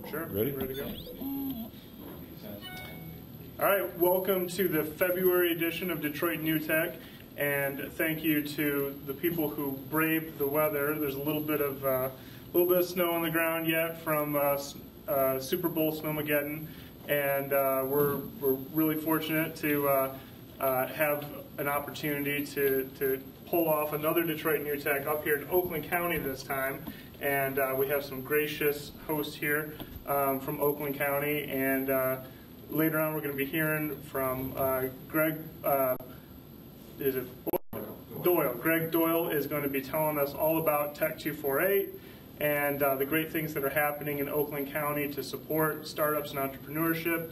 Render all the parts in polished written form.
Sure. Ready? Ready to go. All right, welcome to the February edition of Detroit NewTech, and thank you to the people who braved the weather. There's a little bit of snow on the ground yet from Super Bowl Snowmageddon, and we're really fortunate to have an opportunity to pull off another Detroit NewTech up here in Oakland County this time. And we have some gracious hosts here from Oakland County, and later on we're going to be hearing from Greg, is it Doyle? Greg Doyle is going to be telling us all about Tech 248 and the great things that are happening in Oakland County to support startups and entrepreneurship.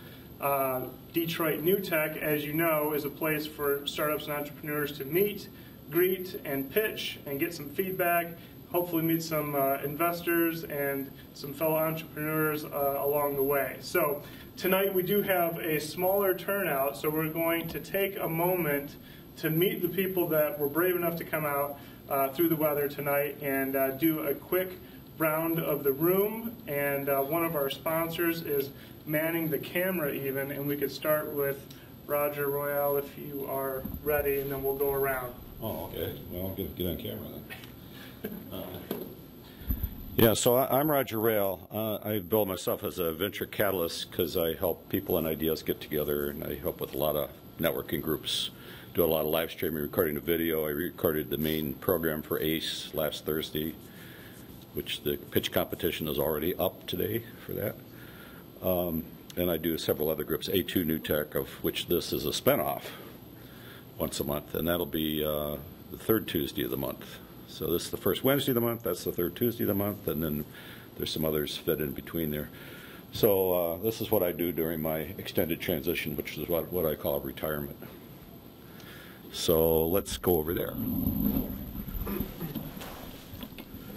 Detroit NewTech, as you know, is a place for startups and entrepreneurs to meet, greet, and pitch and get some feedback. Hopefully meet some investors and some fellow entrepreneurs along the way. So tonight we do have a smaller turnout, so we're going to take a moment to meet the people that were brave enough to come out through the weather tonight and do a quick round of the room. And one of our sponsors is manning the camera even, and we could start with Roger Rayle if you are ready, and then we'll go around. Oh, okay. Well, get on camera then. Yeah, so I'm Roger Rayle. I bill myself as a venture catalyst because I help people and ideas get together, and I help with a lot of networking groups, do a lot of live streaming, recording the video. I recorded the main program for ACE last Thursday, which the pitch competition is already up today for that. And I do several other groups, A2 NewTech, of which this is a spinoff once a month, and that'll be the third Tuesday of the month. So this is the first Wednesday of the month, that's the third Tuesday of the month, and then there's some others fit in between there. So this is what I do during my extended transition, which is what I call retirement. So let's go over there.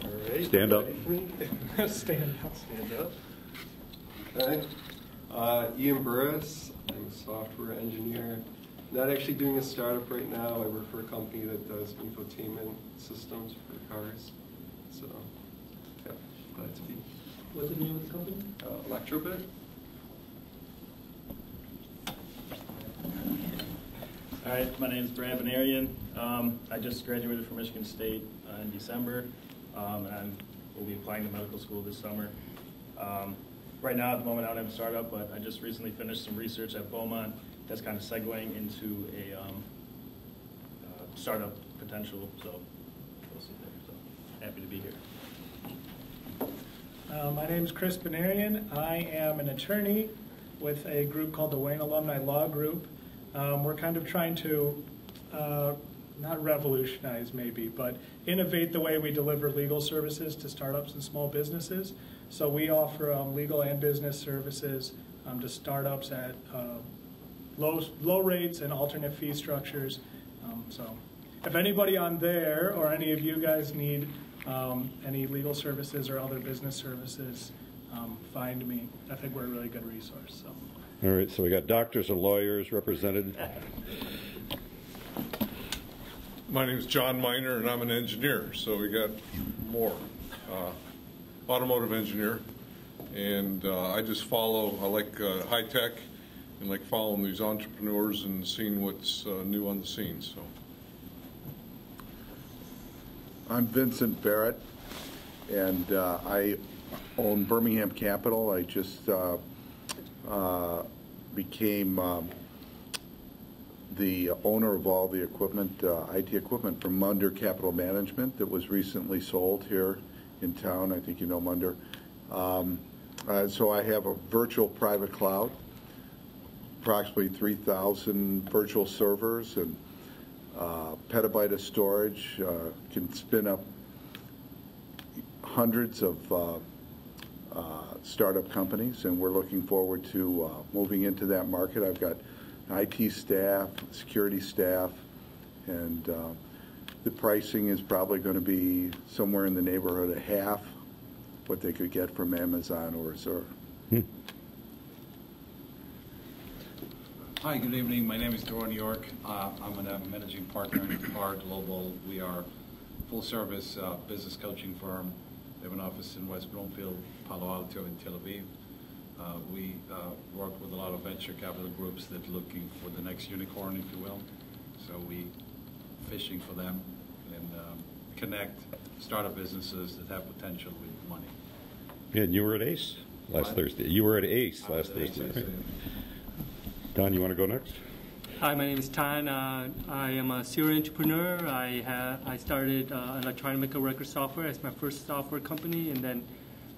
All right. Stand up. Stand up. Stand up. Hi, Ian Burris. I'm a software engineer. Not actually doing a startup right now. I work for a company that does infotainment systems for cars. So, yeah, glad to be. What's the name of the company? Electrobit. All right, my name is Brad Venarian. I just graduated from Michigan State in December, and I will be applying to medical school this summer. Right now, at the moment, I don't have a startup, but I just recently finished some research at Beaumont that's kind of segueing into a startup potential, so we'll see there. So happy to be here. My name is Chris Benarian. I am an attorney with a group called the Wayne Alumni Law Group. We're kind of trying to, not revolutionize maybe, but innovate the way we deliver legal services to startups and small businesses. So we offer legal and business services to startups at low rates and alternate fee structures. So if anybody on there or any of you guys need any legal services or other business services, find me. I think we're a really good resource. So. All right, so we got doctors and lawyers represented. My name is John Miner, and I'm an engineer, so we got more. Automotive engineer, and I just follow, I like high tech, and like following these entrepreneurs and seeing what's new on the scene. So, I'm Vincent Barrett, and I own Birmingham Capital. I just became the owner of all the equipment, IT equipment from Munder Capital Management that was recently sold here in town. I think you know Munder. So I have a virtual private cloud, approximately 3,000 virtual servers and petabyte of storage, can spin up hundreds of startup companies, and we're looking forward to moving into that market. I've got IT staff, security staff, and the pricing is probably going to be somewhere in the neighborhood of half what they could get from Amazon or Azure. Hi, good evening. My name is Doyle New York. I'm a managing partner in PAR Global. We are a full-service business coaching firm. We have an office in West Bloomfield, Palo Alto, and Tel Aviv. We work with a lot of venture capital groups that are looking for the next unicorn, if you will. So we fishing for them and connect startup businesses that have potential with money. Yeah, and you were at ACE last Thursday. You were at ACE last Thursday. Right? Don, you want to go next? Hi, my name is Tan. I am a serial entrepreneur. I started electronic medical record software as my first software company, and then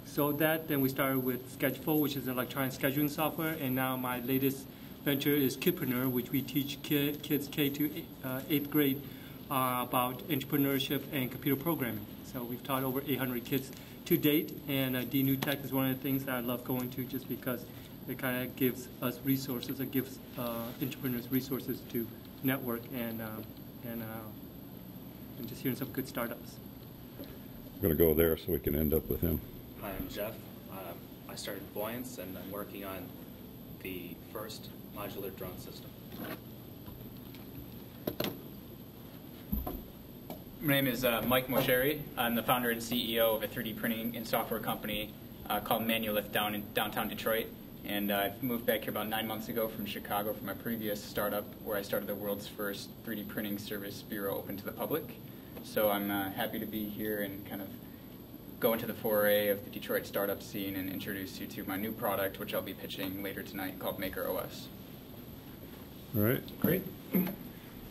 sold that. Then we started with Sketchful, which is electronic scheduling software, and now my latest venture is Kidpreneur, which we teach kids K to 8th grade about entrepreneurship and computer programming. So we've taught over 800 kids to date, and DNewTech is one of the things that I love going to just because it kind of gives us resources. It gives entrepreneurs resources to network and just hearing some good startups. I'm going to go there so we can end up with him. Hi, I'm Jeff. I started Buoyance, and I'm working on the first modular drone system. My name is Mike Moceri. I'm the founder and CEO of a 3D printing and software company called Manulith down in downtown Detroit. And I've moved back here about 9 months ago from Chicago from my previous startup, where I started the world's first 3D printing service bureau open to the public. So I'm happy to be here and kind of go into the foray of the Detroit startup scene and introduce you to my new product, which I'll be pitching later tonight, called Maker OS. All right. Great.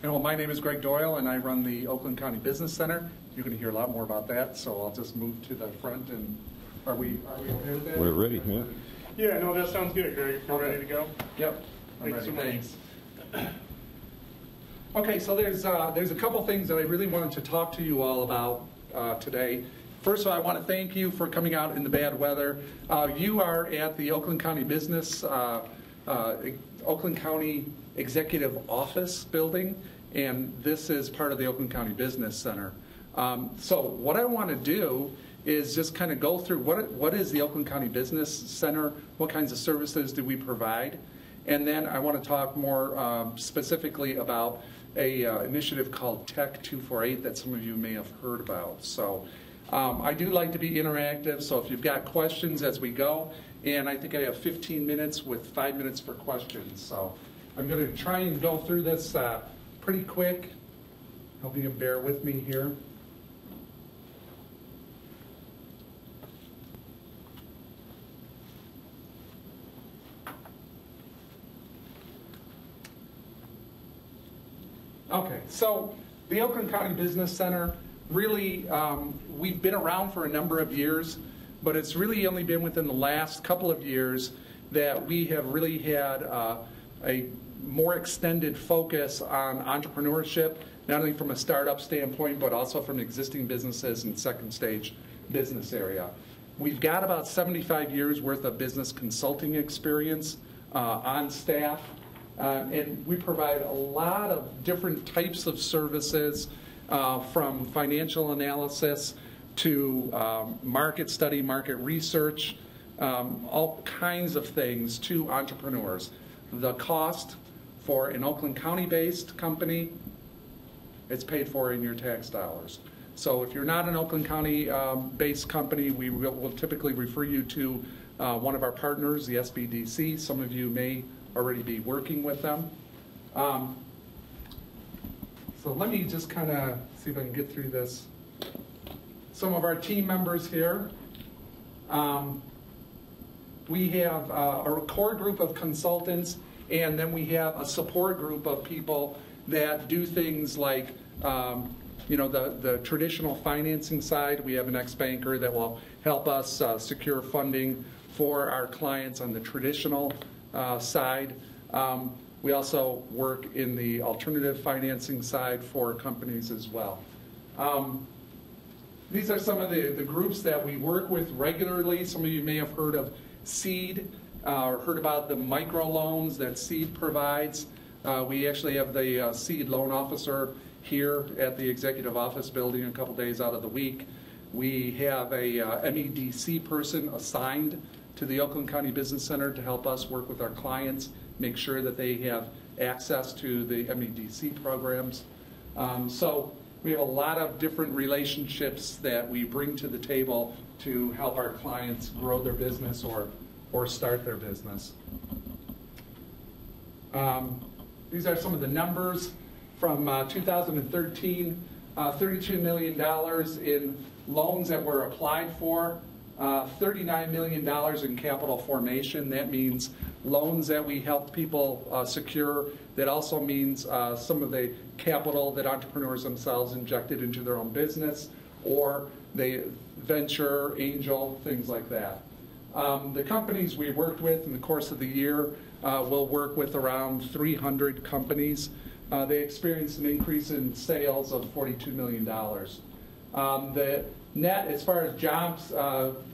Well, my name is Greg Doyle, and I run the Oakland County Business Center. You're going to hear a lot more about that, so I'll just move to the front. And are we okay with that? We're ready. Yeah. Yeah, no, that sounds good, Greg. If you're ready to go. Yep. I'm Thanks ready. so much. Thanks. Okay, so there's a couple things that I really wanted to talk to you all about today. First of all, I want to thank you for coming out in the bad weather. You are at the Oakland County Business, Oakland County Executive Office building, and this is part of the Oakland County Business Center. So what I want to do is just kind of go through what is the Oakland County Business Center, what kinds of services do we provide, and then I want to talk more specifically about a initiative called Tech 248 that some of you may have heard about. So I do like to be interactive, so if you've got questions as we go, and I think I have 15 minutes with 5 minutes for questions. So I'm going to try and go through this pretty quick. Hope you can bear with me here. Okay, so the Oakland County Business Center, really, we've been around for a number of years, but it's really only been within the last couple of years that we have really had a more extended focus on entrepreneurship, not only from a startup standpoint, but also from existing businesses and second stage business area. We've got about 75 years worth of business consulting experience on staff. And we provide a lot of different types of services, from financial analysis to market study, market research, all kinds of things to entrepreneurs. The cost for an Oakland County-based company, it's paid for in your tax dollars. So if you're not an Oakland County-based company, we will typically refer you to one of our partners, the SBDC. Some of you may already be working with them. So let me just kind of see if I can get through this. Some of our team members here. We have a core group of consultants, and then we have a support group of people that do things like the traditional financing side. We have an ex-banker that will help us secure funding for our clients on the traditional side. We also work in the alternative financing side for companies as well. These are some of the groups that we work with regularly. Some of you may have heard of SEED, or heard about the microloans that SEED provides. We actually have the SEED loan officer here at the executive office building a couple days out of the week. We have a MEDC person assigned to the Oakland County Business Center to help us work with our clients, make sure that they have access to the MEDC programs. So we have a lot of different relationships that we bring to the table to help our clients grow their business or or start their business. These are some of the numbers from 2013, $32 million in loans that were applied for, $39 million in capital formation. That means loans that we help people secure. That also means some of the capital that entrepreneurs themselves injected into their own business, or they venture, angel, things like that. The companies we worked with in the course of the year will work with around 300 companies. They experienced an increase in sales of $42 million. The net, as far as jobs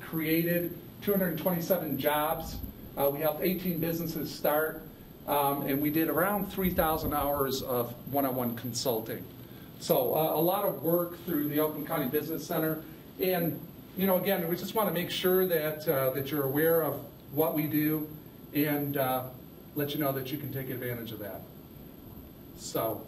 created, 227 jobs. We helped 18 businesses start, and we did around 3,000 hours of one-on-one consulting. So a lot of work through the Oakland County Business Center. And, again, we just want to make sure that, that you're aware of what we do and let you know that you can take advantage of that. So,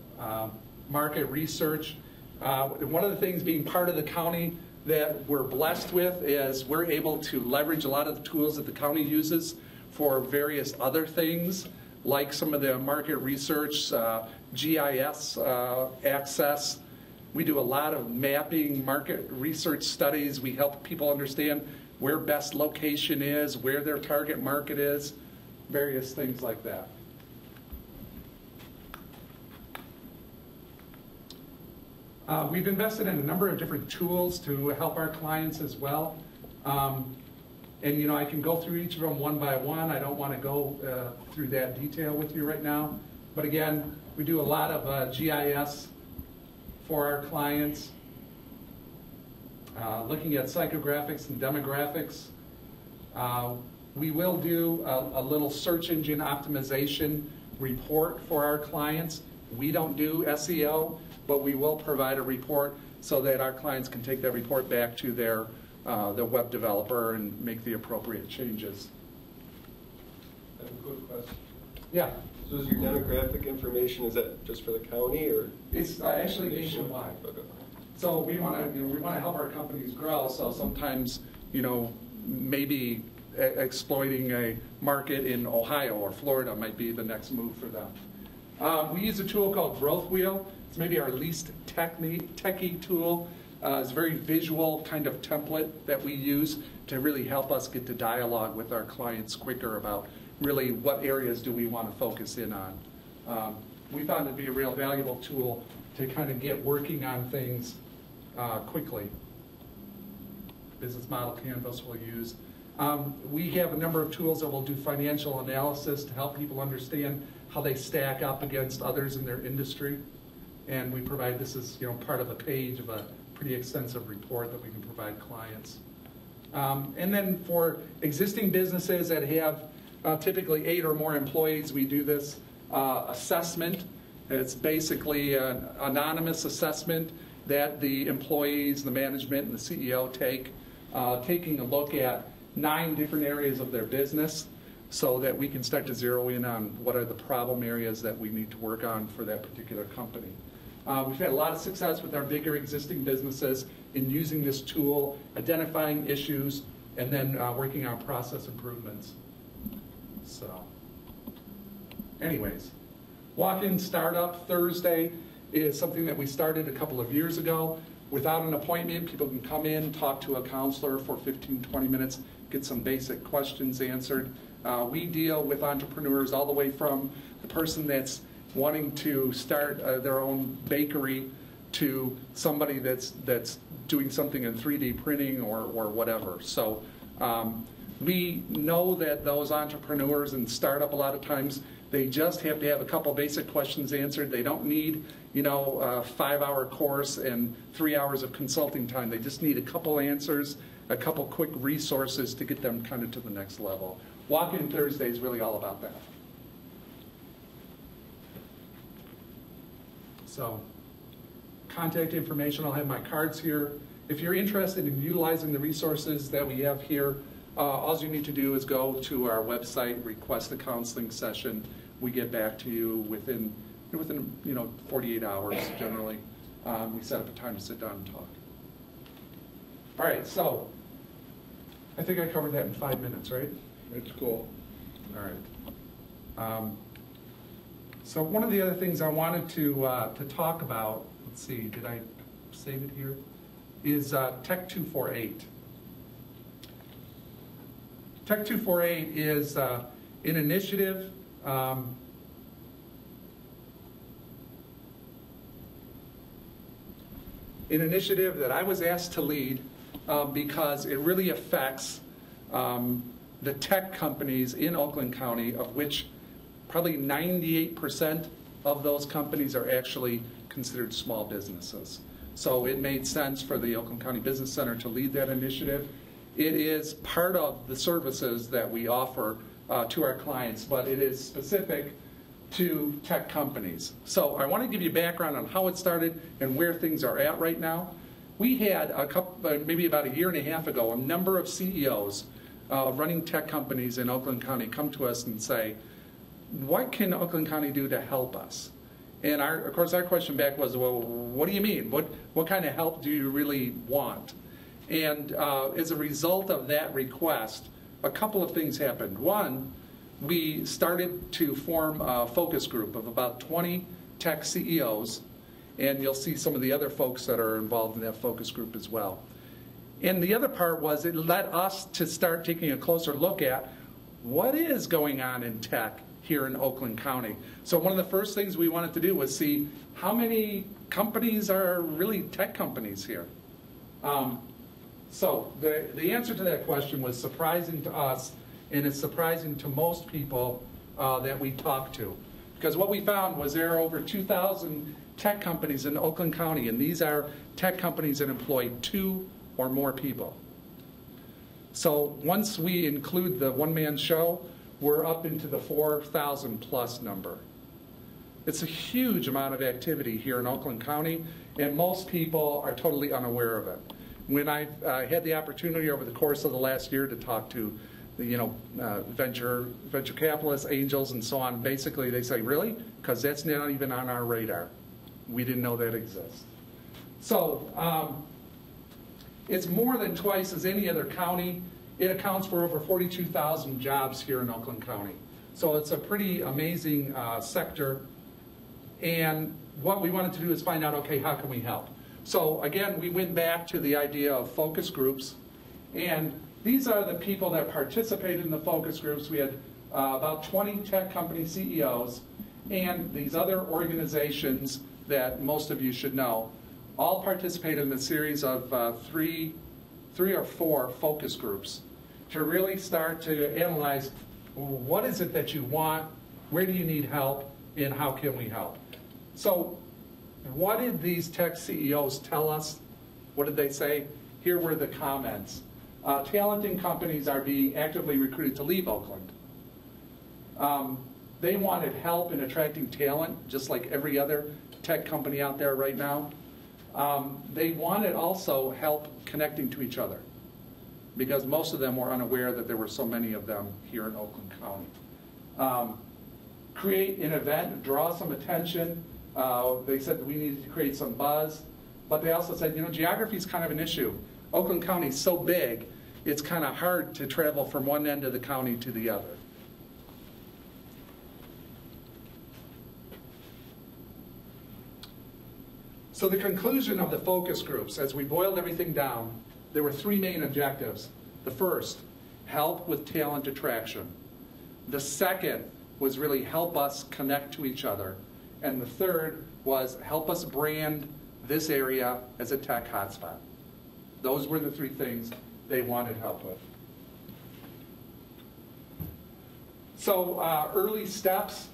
market research. One of the things being part of the county that we're blessed with is we're able to leverage a lot of the tools that the county uses for various other things, like some of the market research, GIS access. We do a lot of mapping, market research studies. We help people understand where best location is, where their target market is, various things like that. We've invested in a number of different tools to help our clients as well. And I can go through each of them one by one. I don't want to go through that detail with you right now. But again, we do a lot of GIS for our clients, looking at psychographics and demographics. We will do a little search engine optimization report for our clients. We don't do SEO, but we will provide a report so that our clients can take that report back to their web developer and make the appropriate changes. I have a quick question. Yeah. So is your demographic information, is that just for the county, or? It's actually nationwide. Okay. So we want to help our companies grow. So sometimes maybe exploiting a market in Ohio or Florida might be the next move for them. We use a tool called Growth Wheel. It's maybe our least techie tool. It's a very visual kind of template that we use to really help us get to dialogue with our clients quicker about really what areas do we want to focus in on. We found it to be a real valuable tool to kind of get working on things quickly. Business model canvas we'll use. We have a number of tools that will do financial analysis to help people understand how they stack up against others in their industry. And we provide this as part of a page of a pretty extensive report that we can provide clients. And then for existing businesses that have typically 8 or more employees, we do this assessment. It's basically an anonymous assessment that the employees, the management, and the CEO take, taking a look at 9 different areas of their business so that we can start to zero in on what are the problem areas that we need to work on for that particular company. We've had a lot of success with our bigger existing businesses in using this tool, identifying issues, and then working on process improvements. So, anyways, walk-in startup Thursday is something that we started a couple of years ago. Without an appointment, people can come in, talk to a counselor for 15, 20 minutes, get some basic questions answered. We deal with entrepreneurs all the way from the person that's wanting to start their own bakery to somebody that's doing something in 3D printing or whatever. So we know that those entrepreneurs and startup, a lot of times, they just have to have a couple basic questions answered. They don't need, a 5-hour course and 3 hours of consulting time. They just need a couple answers, a couple quick resources to get them kind of to the next level. Walk-in Thursday is really all about that. So, contact information, I'll have my cards here. If you're interested in utilizing the resources that we have here, all you need to do is go to our website, request a counseling session. We get back to you within 48 hours generally. We set up a time to sit down and talk. All right, so I think I covered that in 5 minutes, right? It's cool. All right. So one of the other things I wanted to talk about, let's see, did I save it here, is Tech 248. Tech 248 is an initiative that I was asked to lead because it really affects the tech companies in Oakland County, of which probably 98% of those companies are actually considered small businesses. So it made sense for the Oakland County Business Center to lead that initiative. It is part of the services that we offer to our clients, but it is specific to tech companies. So I want to give you background on how it started and where things are at right now. We had maybe about a year and a half ago, a number of CEOs running tech companies in Oakland County come to us and say, what can Oakland County do to help us? And of course our question back was, well, what do you mean? What kind of help do you really want? And as a result of that request, a couple of things happened. One, we started to form a focus group of about 20 tech CEOs, and you'll see some of the other folks that are involved in that focus group as well. And the other part was it led us to start taking a closer look at what is going on in tech here in Oakland County. So one of the first things we wanted to do was see how many companies are really tech companies here. So the answer to that question was surprising to us, and it's surprising to most people that we talked to. Because what we found was there are over 2,000 tech companies in Oakland County, and these are tech companies that employ 2 or more people. So once we include the one-man show, we're up into the 4,000 plus number. It's a huge amount of activity here in Oakland County, and most people are totally unaware of it. When I had the opportunity over the course of the last year to talk to venture capitalists, angels, and so on, basically they say, really? Because that's not even on our radar. We didn't know that exists. So it's more than twice as any other county. It accounts for over 42,000 jobs here in Oakland County. So it's a pretty amazing sector. And what we wanted to do is find out, okay, how can we help? So again, we went back to the idea of focus groups. And these are the people that participated in the focus groups. We had about 20 tech company CEOs and these other organizations that most of you should know all participated in a series of three or four focus groups to really start to analyze what is it that you want, where do you need help, and how can we help. So what did these tech CEOs tell us? What did they say? Here were the comments. Talented companies are being actively recruited to leave Oakland. They wanted help in attracting talent, just like every other tech company out there right now. They wanted also help connecting to each other, because most of them were unaware that there were so many of them here in Oakland County. Create an event, draw some attention. They said that we needed to create some buzz, but they also said, geography is kind of an issue. Oakland County is so big, it's kind of hard to travel from one end of the county to the other. So the conclusion of the focus groups, as we boiled everything down, there were 3 main objectives. The first, help with talent attraction. The second was really help us connect to each other. And the third was help us brand this area as a tech hotspot. Those were the 3 things they wanted help with. So early steps,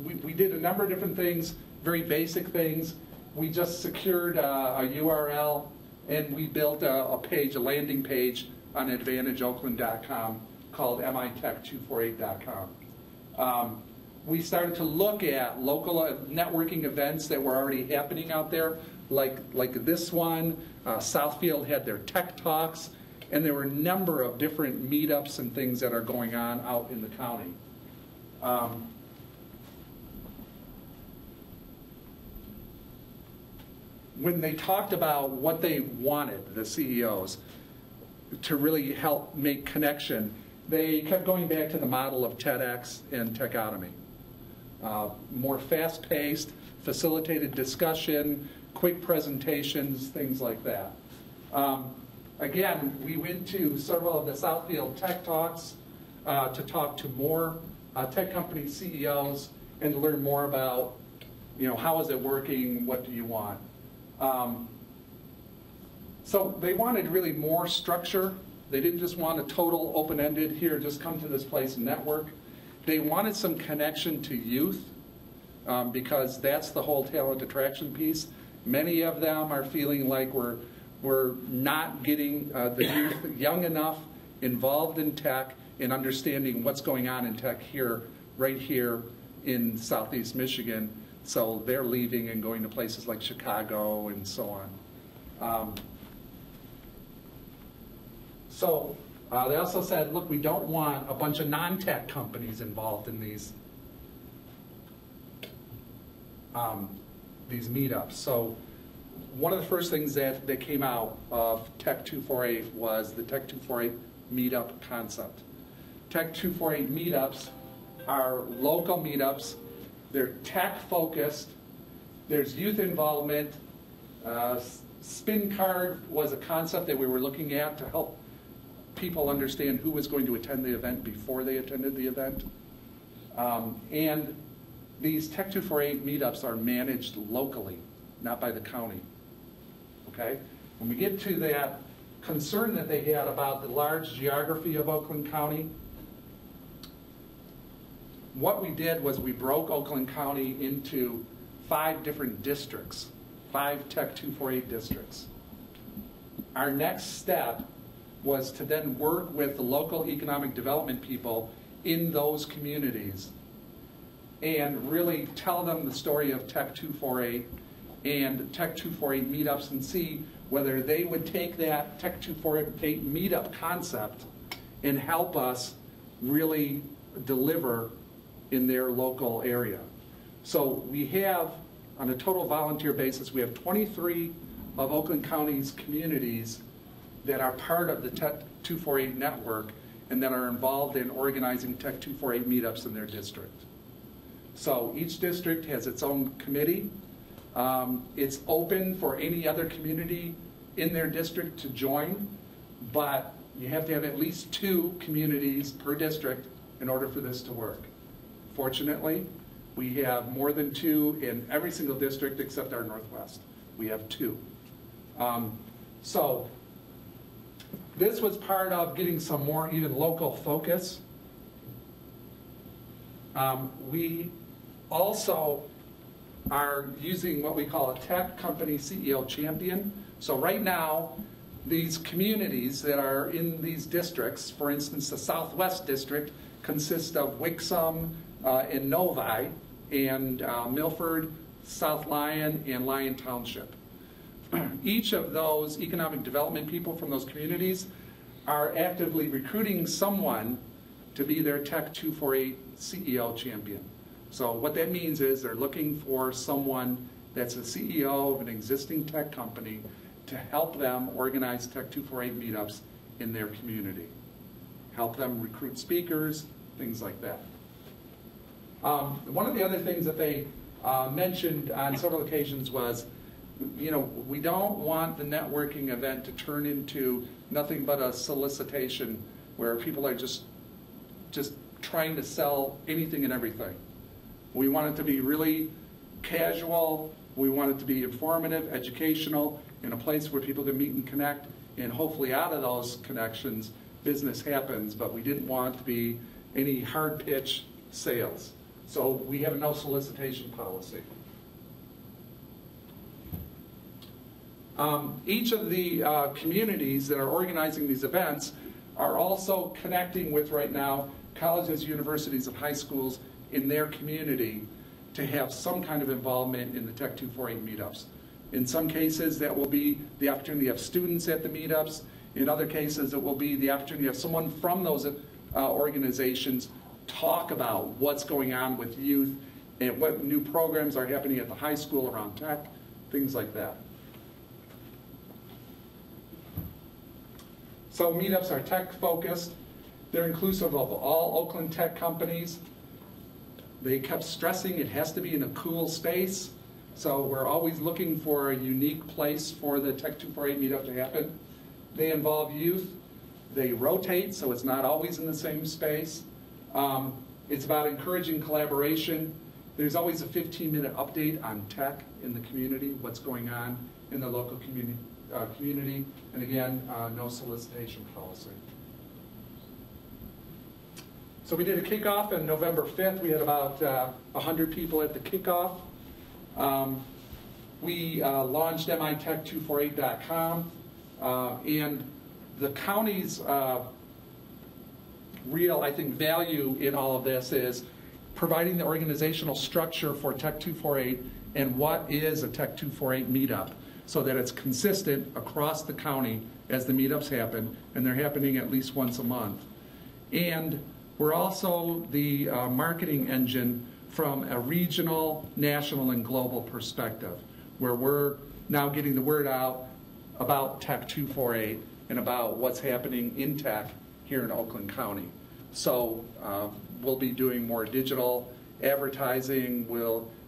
we did a number of different things, very basic things. We just secured a URL, and we built a page, a landing page on advantageoakland.com called mitech248.com. We started to look at local networking events that were already happening out there, like this one. Southfield had their tech talks, and there were a number of different meetups and things that are going on out in the county. When they talked about what they wanted, the CEOs, to really help make connection, they kept going back to the model of TEDx and Techotomy. More fast-paced, facilitated discussion, quick presentations, things like that. Again, we went to several of the Southfield Tech Talks to talk to more tech company CEOs and to learn more about, how is it working, what do you want? So they wanted really more structure. They didn't just want a total open-ended, here, just come to this place and network. They wanted some connection to youth because that's the whole talent attraction piece. Many of them are feeling like we're not getting the youth young enough involved in tech and understanding what's going on in tech here, right here in Southeast Michigan. So they're leaving and going to places like Chicago and so on. They also said, look, we don't want a bunch of non-tech companies involved in these meetups. So one of the first things that came out of Tech 248 was the Tech 248 meetup concept. Tech 248 meetups are local meetups. They're tech-focused. There's youth involvement. Spin card was a concept that we were looking at to help people understand who was going to attend the event before they attended the event. And these Tech 248 meetups are managed locally, not by the county. Okay? When we get to that concern that they had about the large geography of Oakland County, what we did was we broke Oakland County into 5 different districts, 5 Tech 248 districts. Our next step was to then work with the local economic development people in those communities and really tell them the story of Tech 248 and Tech 248 meetups and see whether they would take that Tech 248 meetup concept and help us really deliver in their local area. So we have, on a total volunteer basis, we have 23 of Oakland County's communities that are part of the Tech 248 network and that are involved in organizing Tech 248 meetups in their district. So each district has its own committee. It's open for any other community in their district to join, but you have to have at least 2 communities per district in order for this to work. Fortunately, we have more than 2 in every single district except our Northwest. We have 2. So this was part of getting some more even local focus. We also are using what we call a tech company CEO champion. So right now, these communities that are in these districts, for instance, the Southwest District consists of Wixom and Novi, and Milford, South Lyon, and Lyon Township. Each of those economic development people from those communities are actively recruiting someone to be their Tech 248 CEO champion. So what that means is they're looking for someone that's a CEO of an existing tech company to help them organize Tech 248 meetups in their community. Help them recruit speakers, things like that. One of the other things that they mentioned on several occasions was, we don't want the networking event to turn into nothing but a solicitation where people are just trying to sell anything and everything. We want it to be really casual. We want it to be informative, educational, in a place where people can meet and connect, and hopefully out of those connections, business happens, but we didn't want to be any hard pitch sales. So we have a no solicitation policy. Each of the communities that are organizing these events are also connecting with, right now, colleges, universities, and high schools in their community to have some kind of involvement in the Tech 248 meetups. In some cases, that will be the opportunity to have students at the meetups. In other cases, it will be the opportunity to have someone from those organizations talk about what's going on with youth and what new programs are happening at the high school around tech, things like that. So meetups are tech focused. They're inclusive of all Oakland tech companies. They kept stressing it has to be in a cool space. So we're always looking for a unique place for the Tech 248 meetup to happen. They involve youth. They rotate, so it's not always in the same space. It's about encouraging collaboration. There's always a 15-minute update on tech in the community, what's going on in the local community. And again, no solicitation policy. So we did a kickoff on November 5th. We had about 100 people at the kickoff. We launched mitech248.com, and the county's real, I think, value in all of this is providing the organizational structure for Tech 248 and what is a Tech 248 meetup, so that it's consistent across the county as the meetups happen, and they're happening at least once a month. And we're also the marketing engine from a regional, national, and global perspective, where we're now getting the word out about Tech 248 and about what's happening in tech here in Oakland County. So we'll be doing more digital advertising.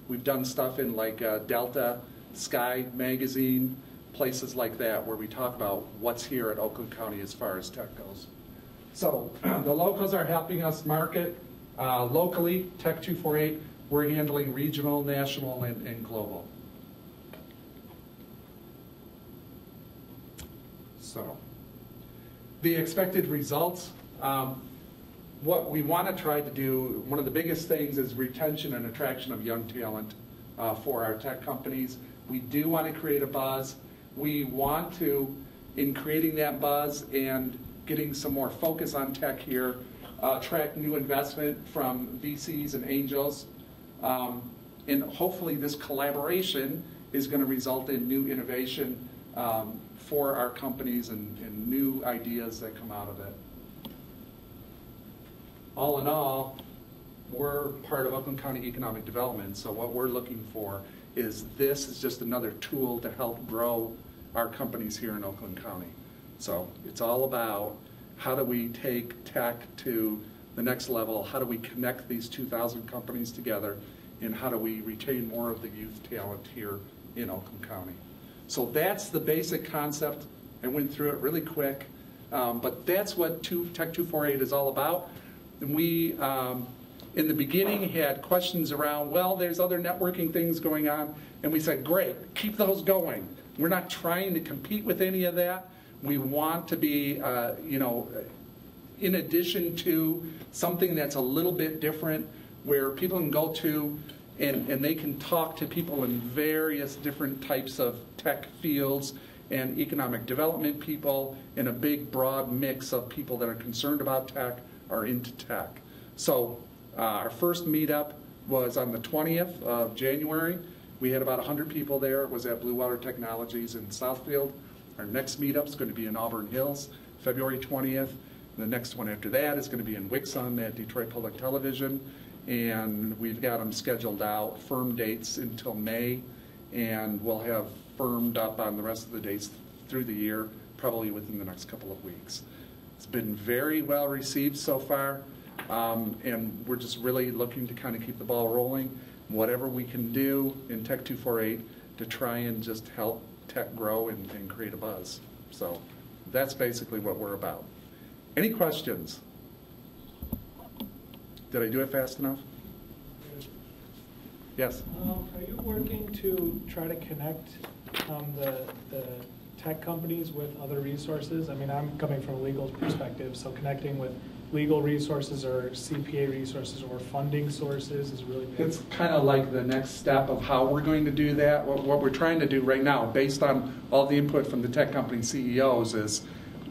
We've done stuff in like Delta, Sky Magazine, places like that, where we talk about what's here at Oakland County as far as tech goes. So the locals are helping us market locally, Tech 248. We're handling regional, national, and global. So the expected results, what we want to try to do, one of the biggest things is retention and attraction of young talent for our tech companies. We do want to create a buzz. We want to, in creating that buzz and getting some more focus on tech here, attract new investment from VCs and angels. And hopefully this collaboration is going to result in new innovation for our companies and new ideas that come out of it. All in all, we're part of Oakland County Economic Development, so what we're looking for is this is just another tool to help grow our companies here in Oakland County. So it's all about how do we take tech to the next level, how do we connect these 2,000 companies together, and how do we retain more of the youth talent here in Oakland County. So that's the basic concept. I went through it really quick, but that's what Tech 248 is all about. And we, in the beginning, had questions around, well, there's other networking things going on, and we said, great, keep those going. We're not trying to compete with any of that. We want to be, in addition to something that's a little bit different, where people can go to and they can talk to people in various different types of tech fields and economic development people, and a big broad mix of people that are concerned about tech or into tech. So our first meetup was on the 20th of January. We had about 100 people there. It was at Blue Water Technologies in Southfield. Our next meetup is going to be in Auburn Hills, February 20th. The next one after that is going to be in Wixon at Detroit Public Television. And we've got them scheduled out, firm dates until May. And we'll have firmed up on the rest of the dates through the year, probably within the next couple of weeks. It's been very well received so far. And we're just really looking to kind of keep the ball rolling. Whatever we can do in Tech 248 to try and just help tech grow and create a buzz. So that's basically what we're about. Any questions? Did I do it fast enough? Yes? Are you working to try to connect the tech companies with other resources? I mean, I'm coming from a legal perspective, so connecting with legal resources or CPA resources or funding sources is really big. It's kind of like the next step of how we're going to do that. What we're trying to do right now, based on all the input from the tech company CEOs, is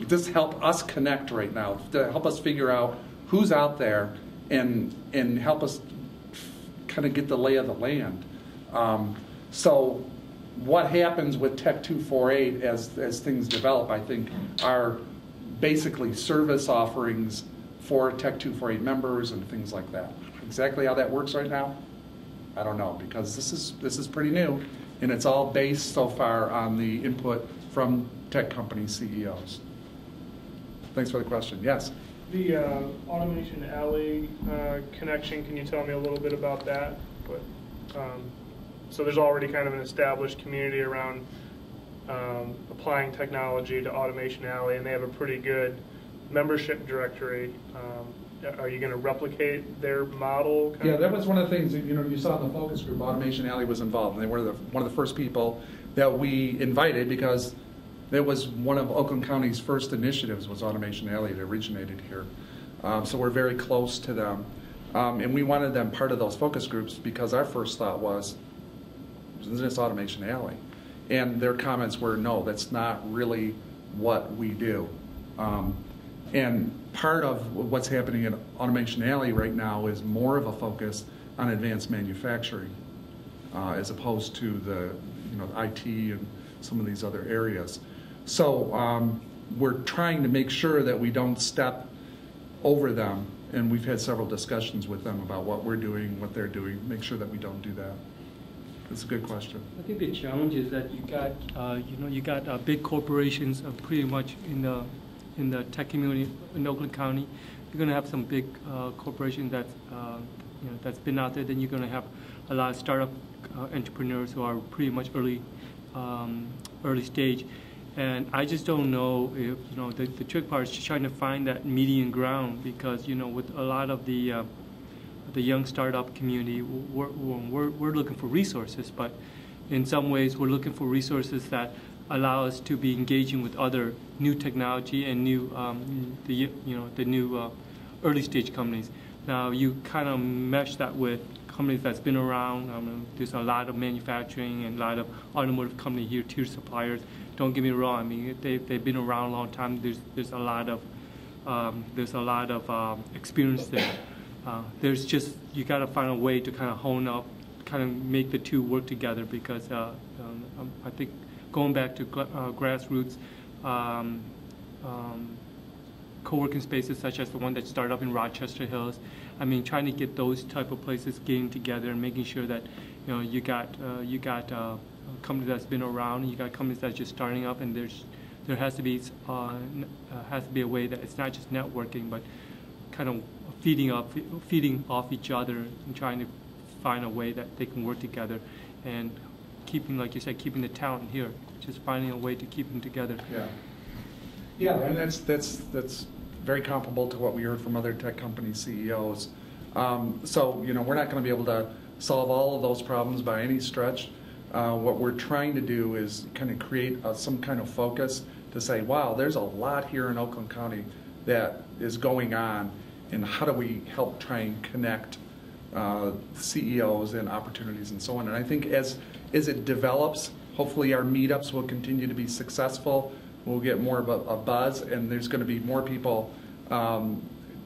just help us connect right now, to help us figure out who's out there and help us kind of get the lay of the land. So what happens with Tech 248 as things develop, I think, are basically service offerings for Tech 248 members and things like that. Exactly how that works right now, I don't know, because this is pretty new, and it's all based so far on the input from tech company CEOs. Thanks for the question. Yes? The Automation Alley connection, can you tell me a little bit about that? So there's already kind of an established community around applying technology to Automation Alley, and they have a pretty good membership directory. Are you going to replicate their model? Yeah, that was one of the things that, you saw in the focus group. Automation Alley was involved, and they were one of the first people that we invited because it was one of Oakland County's first initiatives was Automation Alley. It originated here. So we're very close to them. And we wanted them part of those focus groups because our first thought was, isn't this Automation Alley? And their comments were, no, that's not really what we do. And part of what's happening at Automation Alley right now is more of a focus on advanced manufacturing as opposed to the IT and some of these other areas. So we're trying to make sure that we don't step over them, and we've had several discussions with them about what we're doing, what they're doing, make sure that we don't do that. It's a good question. I think the challenge is that you got big corporations pretty much in the tech community in Oakland County. You're going to have some big corporations that's been out there. Then you're going to have a lot of startup entrepreneurs who are pretty much early stage. And I just don't know if the trick part is just trying to find that median ground, because with a lot of the young startup community, we're looking for resources, but in some ways we're looking for resources that allow us to be engaging with other new technology and new the new early stage companies. Now you kind of mesh that with companies that's been around. There's a lot of manufacturing and a lot of automotive company here, tier suppliers. Don't get me wrong. I mean, they've been around a long time. There's a lot of experience there. There's just, you got to find a way to kind of hone up, kind of make the two work together, because I think going back to grassroots co-working spaces such as the one that started up in Rochester Hills, I mean, trying to get those type of places getting together and making sure that you got a company that's been around, and you got companies that's just starting up, and there has to be a way that it's not just networking, but kind of feeding off each other and trying to find a way that they can work together and keeping, like you said, keeping the talent here, just finding a way to keep them together. Yeah, and that's very comparable to what we heard from other tech company CEOs. So we're not going to be able to solve all of those problems by any stretch. What we're trying to do is kind of create some kind of focus to say, wow, there's a lot here in Oakland County that is going on, and how do we help try and connect CEOs and opportunities and so on. And I think as it develops, hopefully our meetups will continue to be successful. We'll get more of a buzz, and there's going to be more people,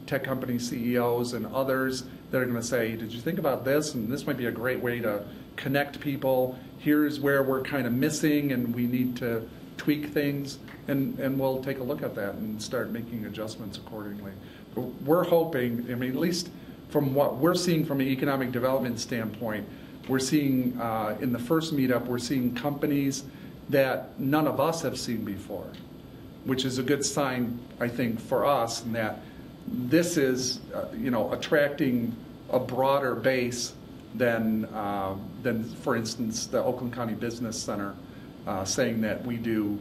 tech company CEOs and others, that are going to say, did you think about this? And this might be a great way to connect people. Here's where we're kind of missing and we need to tweak things, and we'll take a look at that and start making adjustments accordingly. But we're hoping, I mean, at least from what we're seeing from an economic development standpoint, we're seeing in the first meetup, we're seeing companies that none of us have seen before, which is a good sign, I think, for us, in that this is, attracting a broader base than, for instance, the Oakland County Business Center, saying that we do,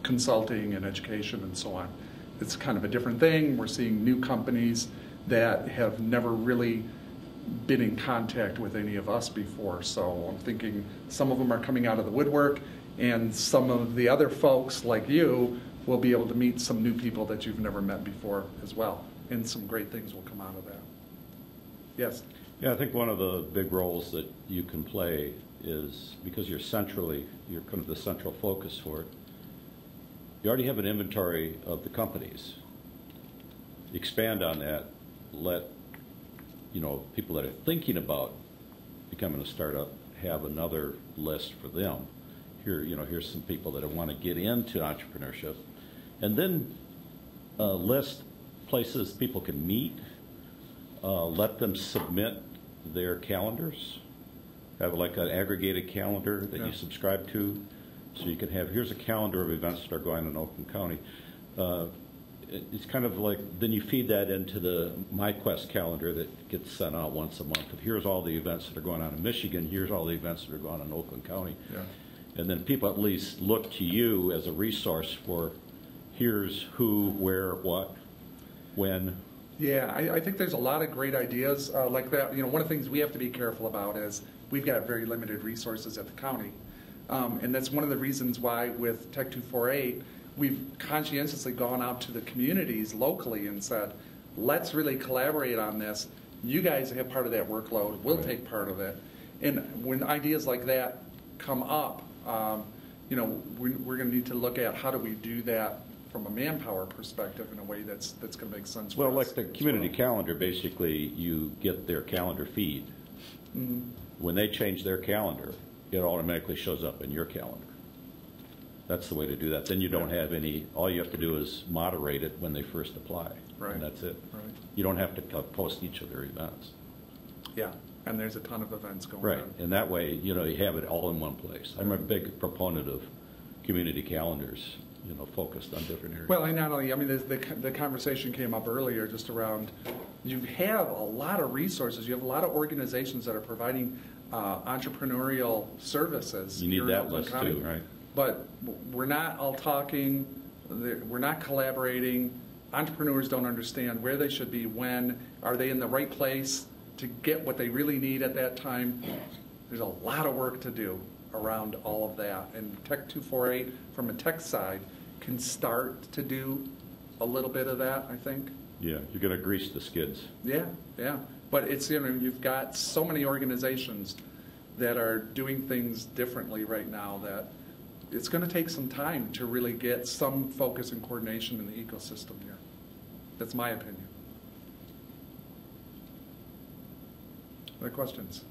consulting and education and so on. It's kind of a different thing. We're seeing new companies that have never really been in contact with any of us before. So I'm thinking some of them are coming out of the woodwork, and some of the other folks like you will be able to meet some new people that you've never met before as well. And some great things will come out of that. Yes? Yeah, I think one of the big roles that you can play is, because you're kind of the central focus for it, you already have an inventory of the companies. Expand on that, let people that are thinking about becoming a startup have another list for them. Here's some people that want to get into entrepreneurship, and then list places people can meet. Let them submit their calendars. Have like an aggregated calendar that you subscribe to, so you can have, here's a calendar of events that are going on in Oakland County. it's kind of like, then you feed that into the MyQuest calendar that gets sent out once a month. Here's all the events that are going on in Michigan. Here's all the events that are going on in Oakland County. Yeah. And then people at least look to you as a resource for here's who, where, what, when. Yeah, I think there's a lot of great ideas like that. One of the things we have to be careful about is we've got very limited resources at the county. And that's one of the reasons why with Tech 248, we've conscientiously gone out to the communities locally and said, let's really collaborate on this. You guys have part of that workload. We'll take part of it. And when ideas like that come up, we're going to need to look at how do we do that from a manpower perspective in a way that's going to make sense for us. Well, like the community calendar, basically you get their calendar feed. Mm-hmm. When they change their calendar, it automatically shows up in your calendar. That's the way to do that. Then you don't have any, all you have to do is moderate it when they first apply. Right. And that's it. Right. You don't have to post each of their events. Yeah, and there's a ton of events going right. on. And that way, you have it all in one place. I'm a big proponent of community calendars, focused on different areas. Well, and not only, the conversation came up earlier just around, you have a lot of resources. You have a lot of organizations that are providing entrepreneurial services. You need that list too, right? But we're not all talking, we're not collaborating. Entrepreneurs don't understand where they should be, when. Are they in the right place to get what they really need at that time? There's a lot of work to do around all of that. And Tech 248, from a tech side, can start to do a little bit of that, I think. Yeah, you're going to grease the skids. Yeah, yeah. But it's, you've got so many organizations that are doing things differently right now that it's going to take some time to really get some focus and coordination in the ecosystem here. That's my opinion. Other questions?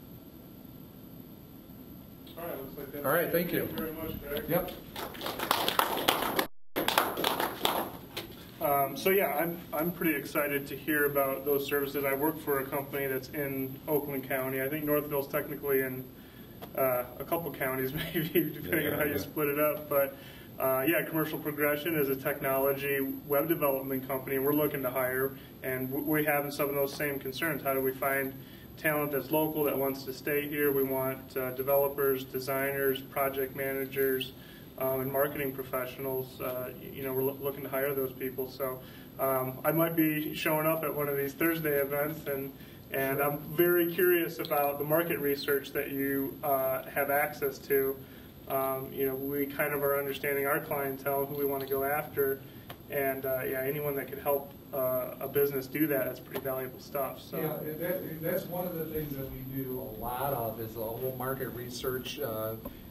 All right, looks like that's all right, thank you. Thank you very much, Greg. Yep. So yeah, I'm pretty excited to hear about those services. I work for a company that's in Oakland County. I think Northville's technically in a couple counties, maybe, depending on how you split it up. But yeah, Commercial Progression is a technology web development company. We're looking to hire, and we're having some of those same concerns. How do we find talent that's local that wants to stay here? We want developers, designers, project managers, and marketing professionals. We're looking to hire those people. So I might be showing up at one of these Thursday events, and I'm very curious about the market research that you have access to. We kind of are understanding our clientele, who we want to go after, and yeah, anyone that could help a business do that, that's pretty valuable stuff. So yeah, that's one of the things that we do a lot of is the whole market research,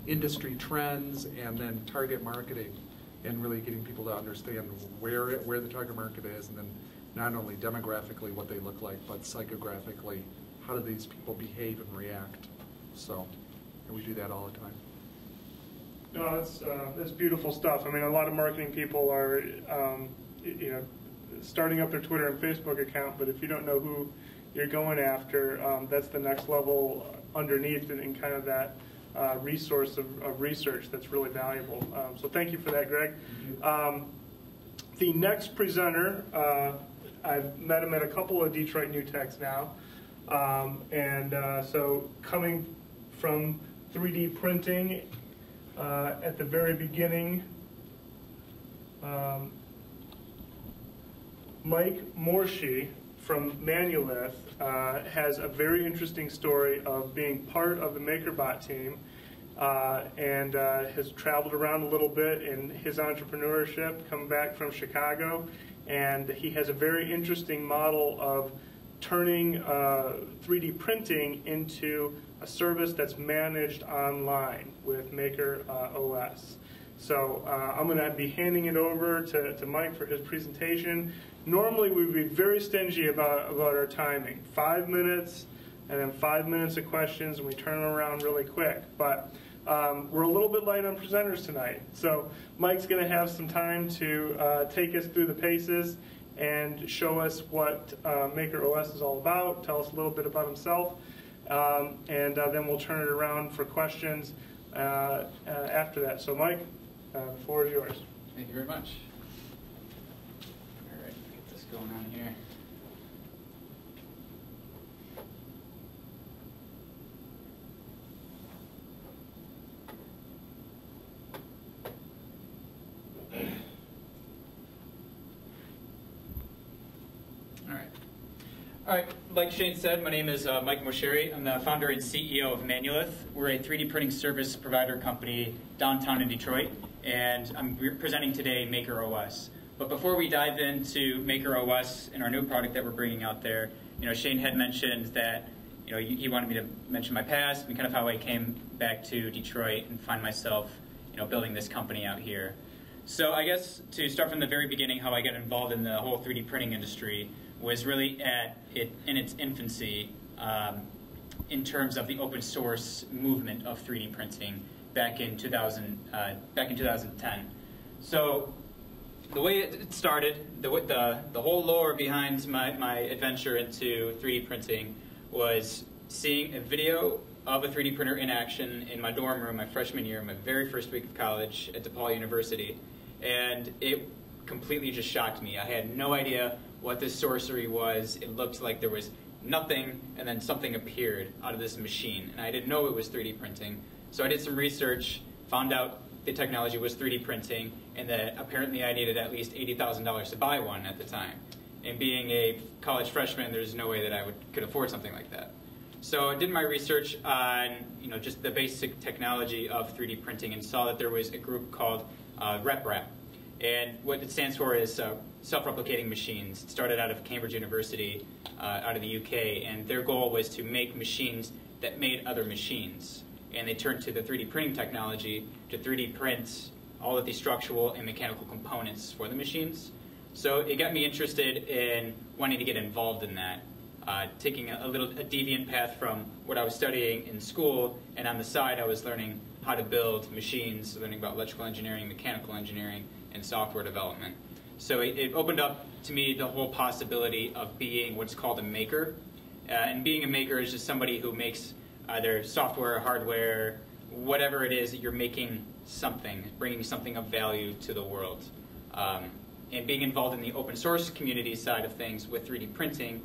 industry trends, and then target marketing, and really getting people to understand where the target market is, and then not only demographically what they look like, but psychographically, how do these people behave and react. So, and we do that all the time. No, that's beautiful stuff. I mean, a lot of marketing people are, starting up their Twitter and Facebook account, but if you don't know who you're going after, that's the next level underneath and kind of that resource of research that's really valuable. So thank you for that, Greg. The next presenter, I've met him at a couple of DNewTechs now, so coming from 3D printing at the very beginning, Mike Moceri from Manulith has a very interesting story of being part of the MakerBot team and has traveled around a little bit in his entrepreneurship, come back from Chicago, and he has a very interesting model of turning 3D printing into a service that's managed online with Maker OS. So I'm going to be handing it over to Mike for his presentation. Normally we'd be very stingy about our timing. 5 minutes and then 5 minutes of questions, and we turn them around really quick. But we're a little bit light on presenters tonight. So Mike's going to have some time to take us through the paces and show us what Maker OS is all about, tell us a little bit about himself, and then we'll turn it around for questions after that. So Mike, the floor is yours. Thank you very much. All going on here. All right, like Shane said, my name is Mike Moceri. I'm the founder and CEO of Manulith. We're a 3D printing service provider company downtown in Detroit, and I'm presenting today Maker OS. But before we dive into Maker OS and our new product that we're bringing out there, Shane had mentioned that he wanted me to mention my past and kind of how I came back to Detroit and find myself building this company out here. So I guess to start from the very beginning, how I got involved in the whole 3D printing industry was really in its infancy in terms of the open source movement of 3D printing back in 2010. So the way it started, the whole lore behind my adventure into 3D printing was seeing a video of a 3D printer in action in my dorm room my freshman year, my very first week of college at DePaul University, and it completely just shocked me. I had no idea what this sorcery was. It looked like there was nothing, and then something appeared out of this machine, and I didn't know it was 3D printing. So I did some research, found out the technology was 3D printing, and that apparently I needed at least $80,000 to buy one at the time. And being a college freshman, there's no way that I could afford something like that. So I did my research on just the basic technology of 3D printing and saw that there was a group called RepRap. And what it stands for is self-replicating machines. It started out of Cambridge University, out of the UK, and their goal was to make machines that made other machines. And they turned to the 3D printing technology to 3D print all of the structural and mechanical components for the machines. So it got me interested in wanting to get involved in that, taking a deviant path from what I was studying in school, and on the side I was learning how to build machines, learning about electrical engineering, mechanical engineering, and software development. So it opened up to me the whole possibility of being what's called a maker. And being a maker is just somebody who makes either software, hardware, whatever it is that you're making something, bringing something of value to the world. And being involved in the open source community side of things with 3D printing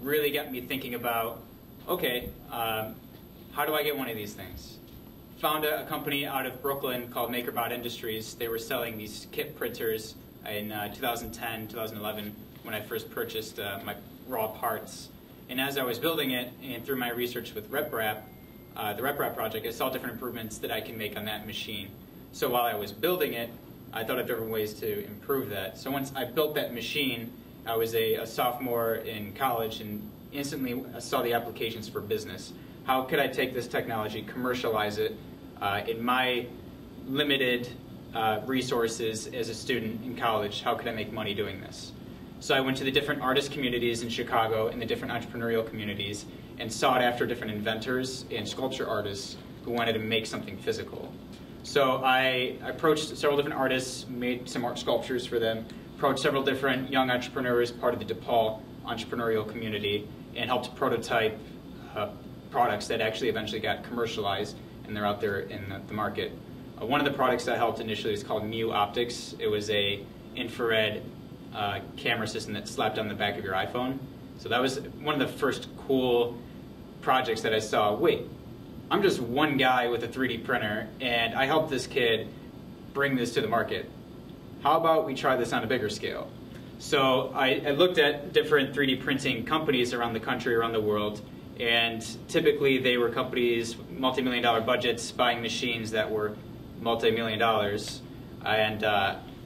really got me thinking about, okay, how do I get one of these things? Found a company out of Brooklyn called MakerBot Industries. They were selling these kit printers in 2010, 2011, when I first purchased my raw parts. And as I was building it, and through my research with RepRap, the RepRap project, I saw different improvements that I can make on that machine. So while I was building it, I thought of different ways to improve that. So once I built that machine, I was a sophomore in college and instantly saw the applications for business. How could I take this technology, commercialize it in my limited resources as a student in college? How could I make money doing this? So I went to the different artist communities in Chicago and the different entrepreneurial communities and sought after different inventors and sculpture artists who wanted to make something physical. So I approached several different artists, made some art sculptures for them, approached several different young entrepreneurs, part of the DePaul entrepreneurial community, and helped prototype products that actually eventually got commercialized, and they're out there in the market. One of the products that I helped initially is called MUABS. It was a infrared camera system that slapped on the back of your iPhone. So that was one of the first cool projects that I saw. Wait, I'm just one guy with a 3D printer, and I helped this kid bring this to the market. How about we try this on a bigger scale? So I looked at different 3D printing companies around the country, around the world, and typically they were companies, multi-million-dollar budgets, buying machines that were multi-million dollars. And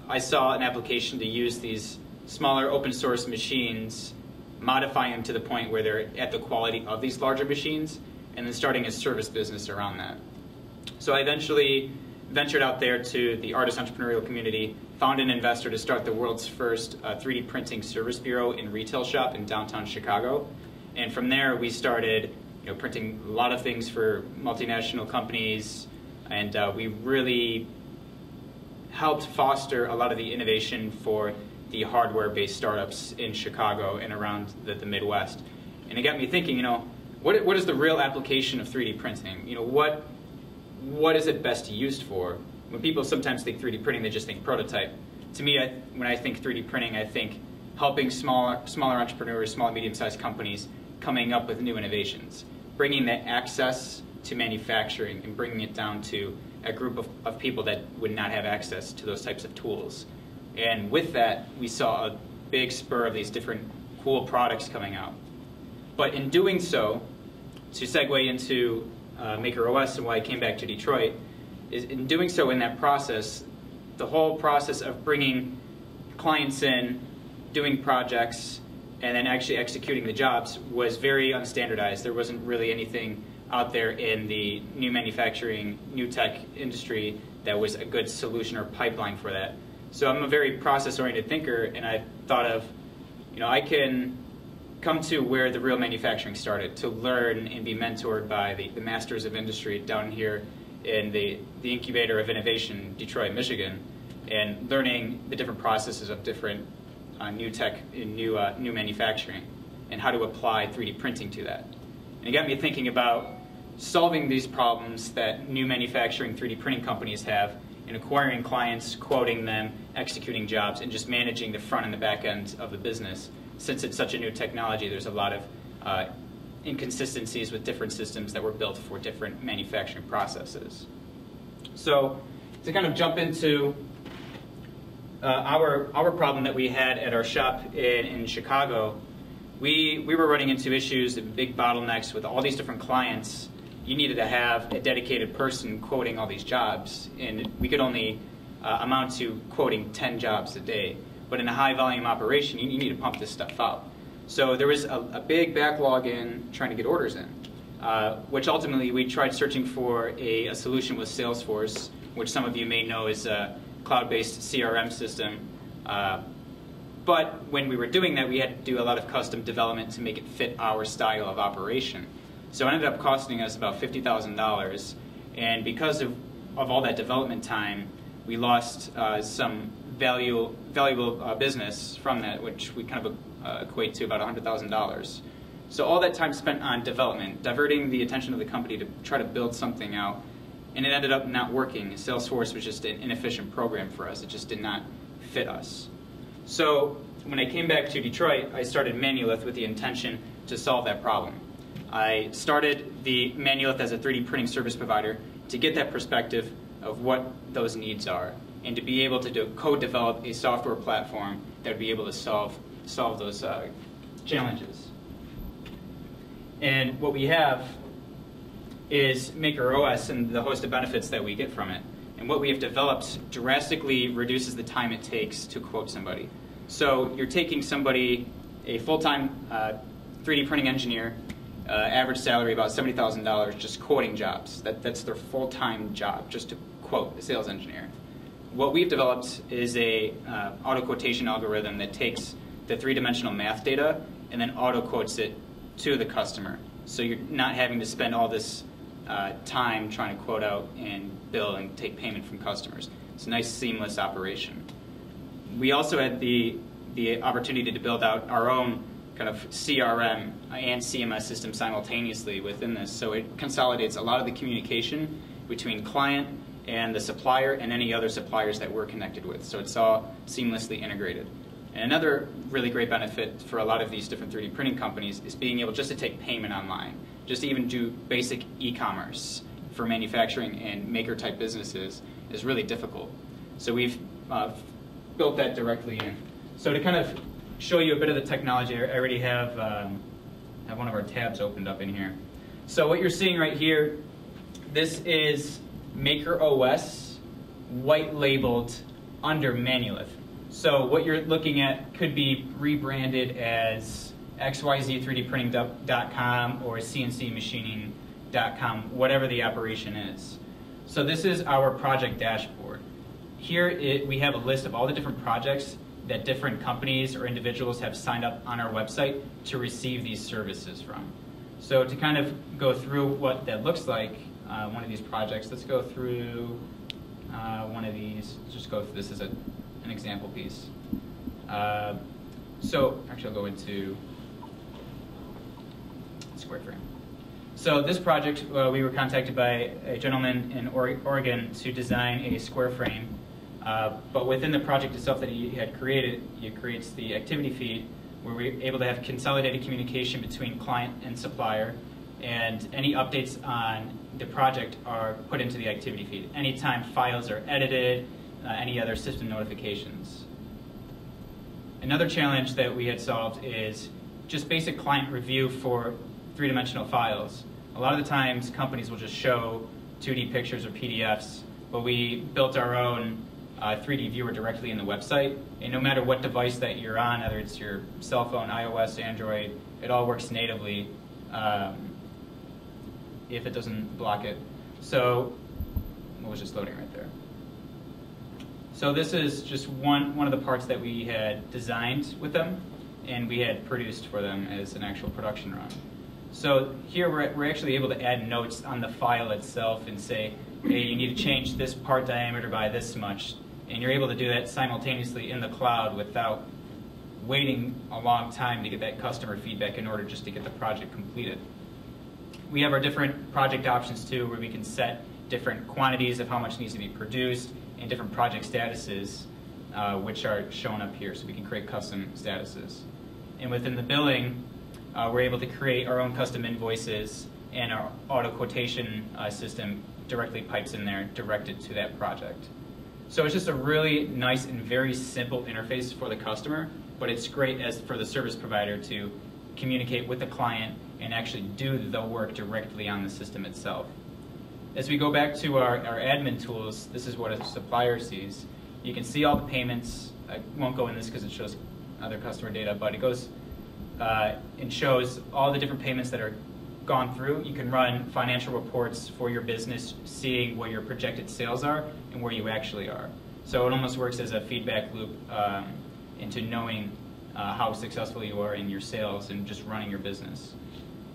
I saw an application to use these smaller open source machines, modifying them to the point where they're at the quality of these larger machines, and then starting a service business around that. So I eventually ventured out there to the artist entrepreneurial community, found an investor to start the world's first 3D printing service bureau and retail shop in downtown Chicago. And from there we started printing a lot of things for multinational companies, and we really helped foster a lot of the innovation for the hardware-based startups in Chicago and around the Midwest. And it got me thinking, what is the real application of 3D printing? What is it best used for? When people sometimes think 3D printing, they just think prototype. To me, when I think 3D printing, I think helping smaller entrepreneurs, small, medium-sized companies coming up with new innovations, bringing that access to manufacturing and bringing it down to a group of people that would not have access to those types of tools. And with that, we saw a big spur of these different cool products coming out. But in doing so, to segue into Maker OS and why I came back to Detroit, is in doing so in that process, the whole process of bringing clients in, doing projects, and then actually executing the jobs was very unstandardized. There wasn't really anything out there in the new manufacturing, new tech industry that was a good solution or pipeline for that. So I'm a very process-oriented thinker, and I thought of, I can come to where the real manufacturing started, to learn and be mentored by the masters of industry down here in the incubator of innovation, Detroit, Michigan, and learning the different processes of different new tech and new manufacturing, and how to apply 3D printing to that. And it got me thinking about solving these problems that new manufacturing 3D printing companies have in acquiring clients, quoting them, executing jobs, and just managing the front and the back end of the business. Since it's such a new technology, there's a lot of inconsistencies with different systems that were built for different manufacturing processes. So to kind of jump into our problem that we had at our shop in Chicago, we were running into issues, big bottlenecks with all these different clients. You needed to have a dedicated person quoting all these jobs, and we could only amount to quoting 10 jobs a day. But in a high volume operation, you need to pump this stuff out. So there was a big backlog in trying to get orders in, which ultimately we tried searching for a solution with Salesforce, which some of you may know is a cloud-based CRM system. But when we were doing that, we had to do a lot of custom development to make it fit our style of operation. So it ended up costing us about $50,000. And because of all that development time, we lost some valuable business from that, which we kind of equate to about $100,000. So all that time spent on development, diverting the attention of the company to try to build something out, and it ended up not working. Salesforce was just an inefficient program for us. It just did not fit us. So when I came back to Detroit, I started Manulith with the intention to solve that problem. I started the Manulith as a 3D printing service provider to get that perspective of what those needs are, and to be able to co-develop a software platform that would be able to solve those challenges. And what we have is Maker OS and the host of benefits that we get from it. And what we have developed drastically reduces the time it takes to quote somebody. So you're taking somebody, a full-time 3D printing engineer, average salary about $70,000, just quoting jobs. That's their full-time job, just to quote a sales engineer. What we've developed is a auto-quotation algorithm that takes the three-dimensional math data and then auto-quotes it to the customer. So you're not having to spend all this time trying to quote out and bill and take payment from customers. It's a nice, seamless operation. We also had the opportunity to build out our own kind of CRM and CMS system simultaneously within this. So it consolidates a lot of the communication between client and the supplier and any other suppliers that we're connected with. So it's all seamlessly integrated. And another really great benefit for a lot of these different 3D printing companies is being able just to take payment online, just to even do basic e-commerce for manufacturing and maker-type businesses is really difficult. So we've built that directly in. So to kind of show you a bit of the technology, I already have one of our tabs opened up in here. So what you're seeing right here, this is Maker OS, white labeled under Manulith. So what you're looking at could be rebranded as xyz3dprinting.com or cncmachining.com, whatever the operation is. So this is our project dashboard. Here we have a list of all the different projects that different companies or individuals have signed up on our website to receive these services from. So to kind of go through what that looks like, one of these projects, let's go through one of these. Let's just go through this as an example piece. So actually I'll go into square frame. So this project, we were contacted by a gentleman in Oregon to design a square frame But within the project itself that he had created, it creates the activity feed where we're able to have consolidated communication between client and supplier, and any updates on the project are put into the activity feed. Anytime files are edited, any other system notifications. Another challenge that we had solved is just basic client review for three-dimensional files. A lot of the times companies will just show 2D pictures or PDFs, but we built our own 3D viewer directly in the website, and no matter what device that you're on, whether it's your cell phone, iOS, Android, it all works natively if it doesn't block it. So, what was just loading right there? So this is just one of the parts that we had designed with them, and we had produced for them as an actual production run. So here we're actually able to add notes on the file itself and say, hey, you need to change this part diameter by this much. And you're able to do that simultaneously in the cloud without waiting a long time to get that customer feedback in order just to get the project completed. We have our different project options too, where we can set different quantities of how much needs to be produced and different project statuses, which are shown up here, so we can create custom statuses. And within the billing, we're able to create our own custom invoices, and our auto quotation system directly pipes in there, directed to that project. So it's just a really nice and very simple interface for the customer, but it's great as for the service provider to communicate with the client and actually do the work directly on the system itself. As we go back to our admin tools, this is what a supplier sees. You can see all the payments. I won't go in this because it shows other customer data, but it goes and shows all the different payments that are gone through. You can run financial reports for your business, seeing where your projected sales are and where you actually are. So it almost works as a feedback loop into knowing how successful you are in your sales and just running your business.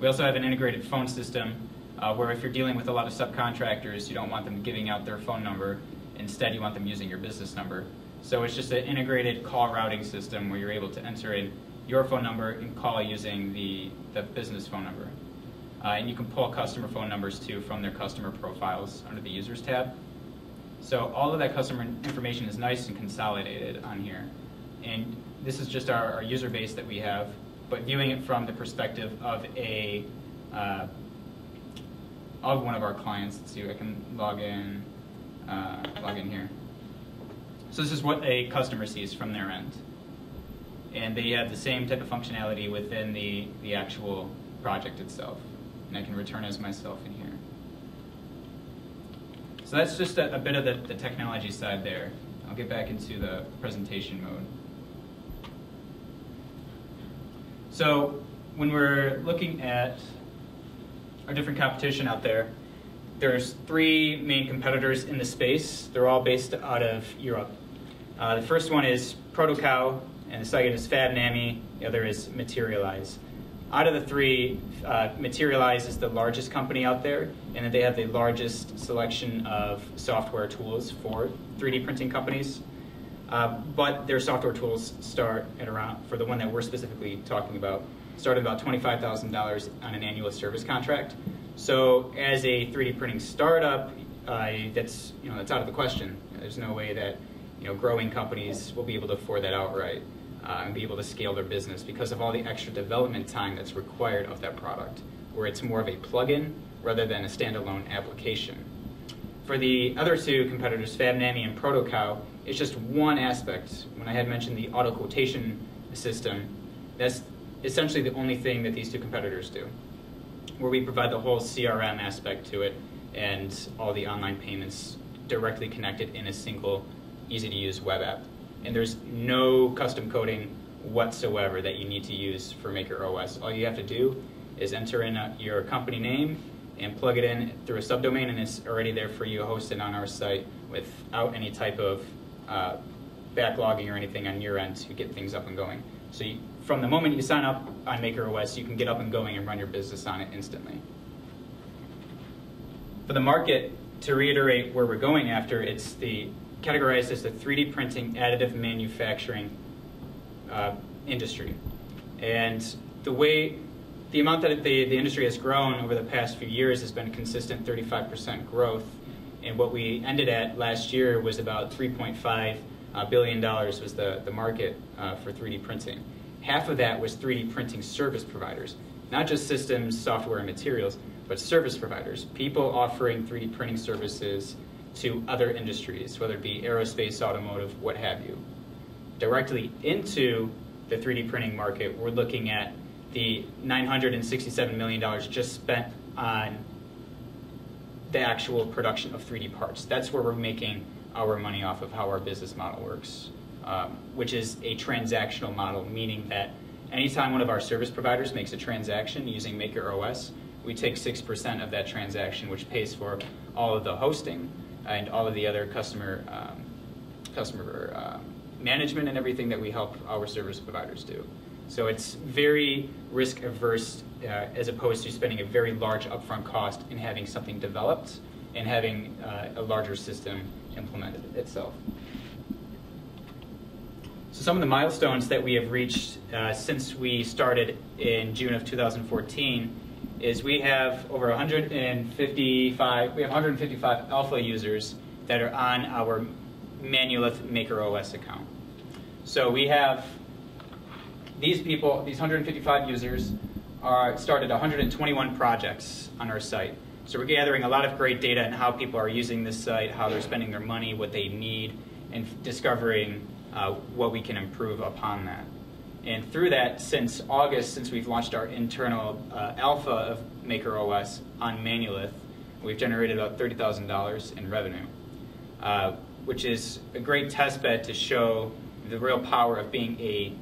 We also have an integrated phone system where if you're dealing with a lot of subcontractors, you don't want them giving out their phone number. Instead, you want them using your business number. So it's just an integrated call routing system where you're able to enter in your phone number and call using the business phone number. And you can pull customer phone numbers too from their customer profiles under the users tab. So all of that customer information is nice and consolidated on here. And this is just our user base that we have, but viewing it from the perspective of one of our clients. Let's see, I can log in here. So this is what a customer sees from their end. And they have the same type of functionality within the actual project itself. And I can return as myself in here. So that's just a bit of the technology side there. I'll get back into the presentation mode. So when we're looking at our different competition out there, there's three main competitors in the space. They're all based out of Europe. The first one is Protocow, and the second is FabNami, the other is Materialize. Out of the three, Materialize is the largest company out there, and then they have the largest selection of software tools for 3D printing companies. But their software tools start at around, for the one that we're specifically talking about, start at about $25,000 on an annual service contract. So as a 3D printing startup, that's out of the question. There's no way that growing companies will be able to afford that outright and be able to scale their business because of all the extra development time that's required of that product, where it's more of a plug-in rather than a standalone application. For the other two competitors, FabNami and Protocow, it's just one aspect. When I had mentioned the auto quotation system, that's essentially the only thing that these two competitors do, where we provide the whole CRM aspect to it and all the online payments directly connected in a single, easy-to-use web app. And there's no custom coding whatsoever that you need to use for Maker OS. All you have to do is enter in your company name and plug it in through a subdomain, and it's already there for you hosted on our site without any type of backlogging or anything on your end to get things up and going. So from the moment you sign up on Maker OS, you can get up and going and run your business on it instantly. For the market, to reiterate where we're going after, it's categorized as the 3D printing additive manufacturing industry. And the amount that the industry has grown over the past few years has been consistent 35% growth. And what we ended at last year was about $3.5 billion was the market for 3D printing. Half of that was 3D printing service providers, not just systems, software, and materials, but service providers, people offering 3D printing services to other industries, whether it be aerospace, automotive, what have you. Directly into the 3D printing market, we're looking at the $967 million just spent on the actual production of 3D parts. That's where we're making our money off of how our business model works, which is a transactional model, meaning that anytime one of our service providers makes a transaction using Maker OS, we take 6% of that transaction, which pays for all of the hosting and all of the other customer management and everything that we help our service providers do. So it's very risk averse as opposed to spending a very large upfront cost in having something developed and having a larger system implemented itself. So some of the milestones that we have reached since we started in June of 2014 is we have over 155 alpha users that are on our Manulith Maker OS account. So we have these people, these 155 users, started 121 projects on our site. So we're gathering a lot of great data on how people are using this site, how they're spending their money, what they need, and discovering what we can improve upon that. And through that, since August, since we've launched our internal alpha of Maker OS on Manulith, we've generated about $30,000 in revenue, which is a great test bed to show the real power of being a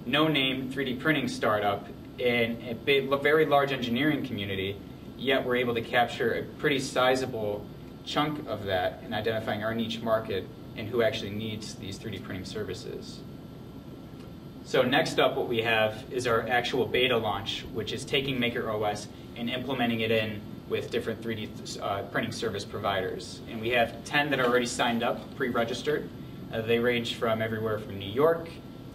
no-name 3D printing startup in a very large engineering community, yet we're able to capture a pretty sizable chunk of that in identifying our niche market and who actually needs these 3D printing services. So next up, what we have is our actual beta launch, which is taking Maker OS and implementing it in with different 3D printing service providers. And we have 10 that are already signed up, pre-registered. They range from everywhere from New York,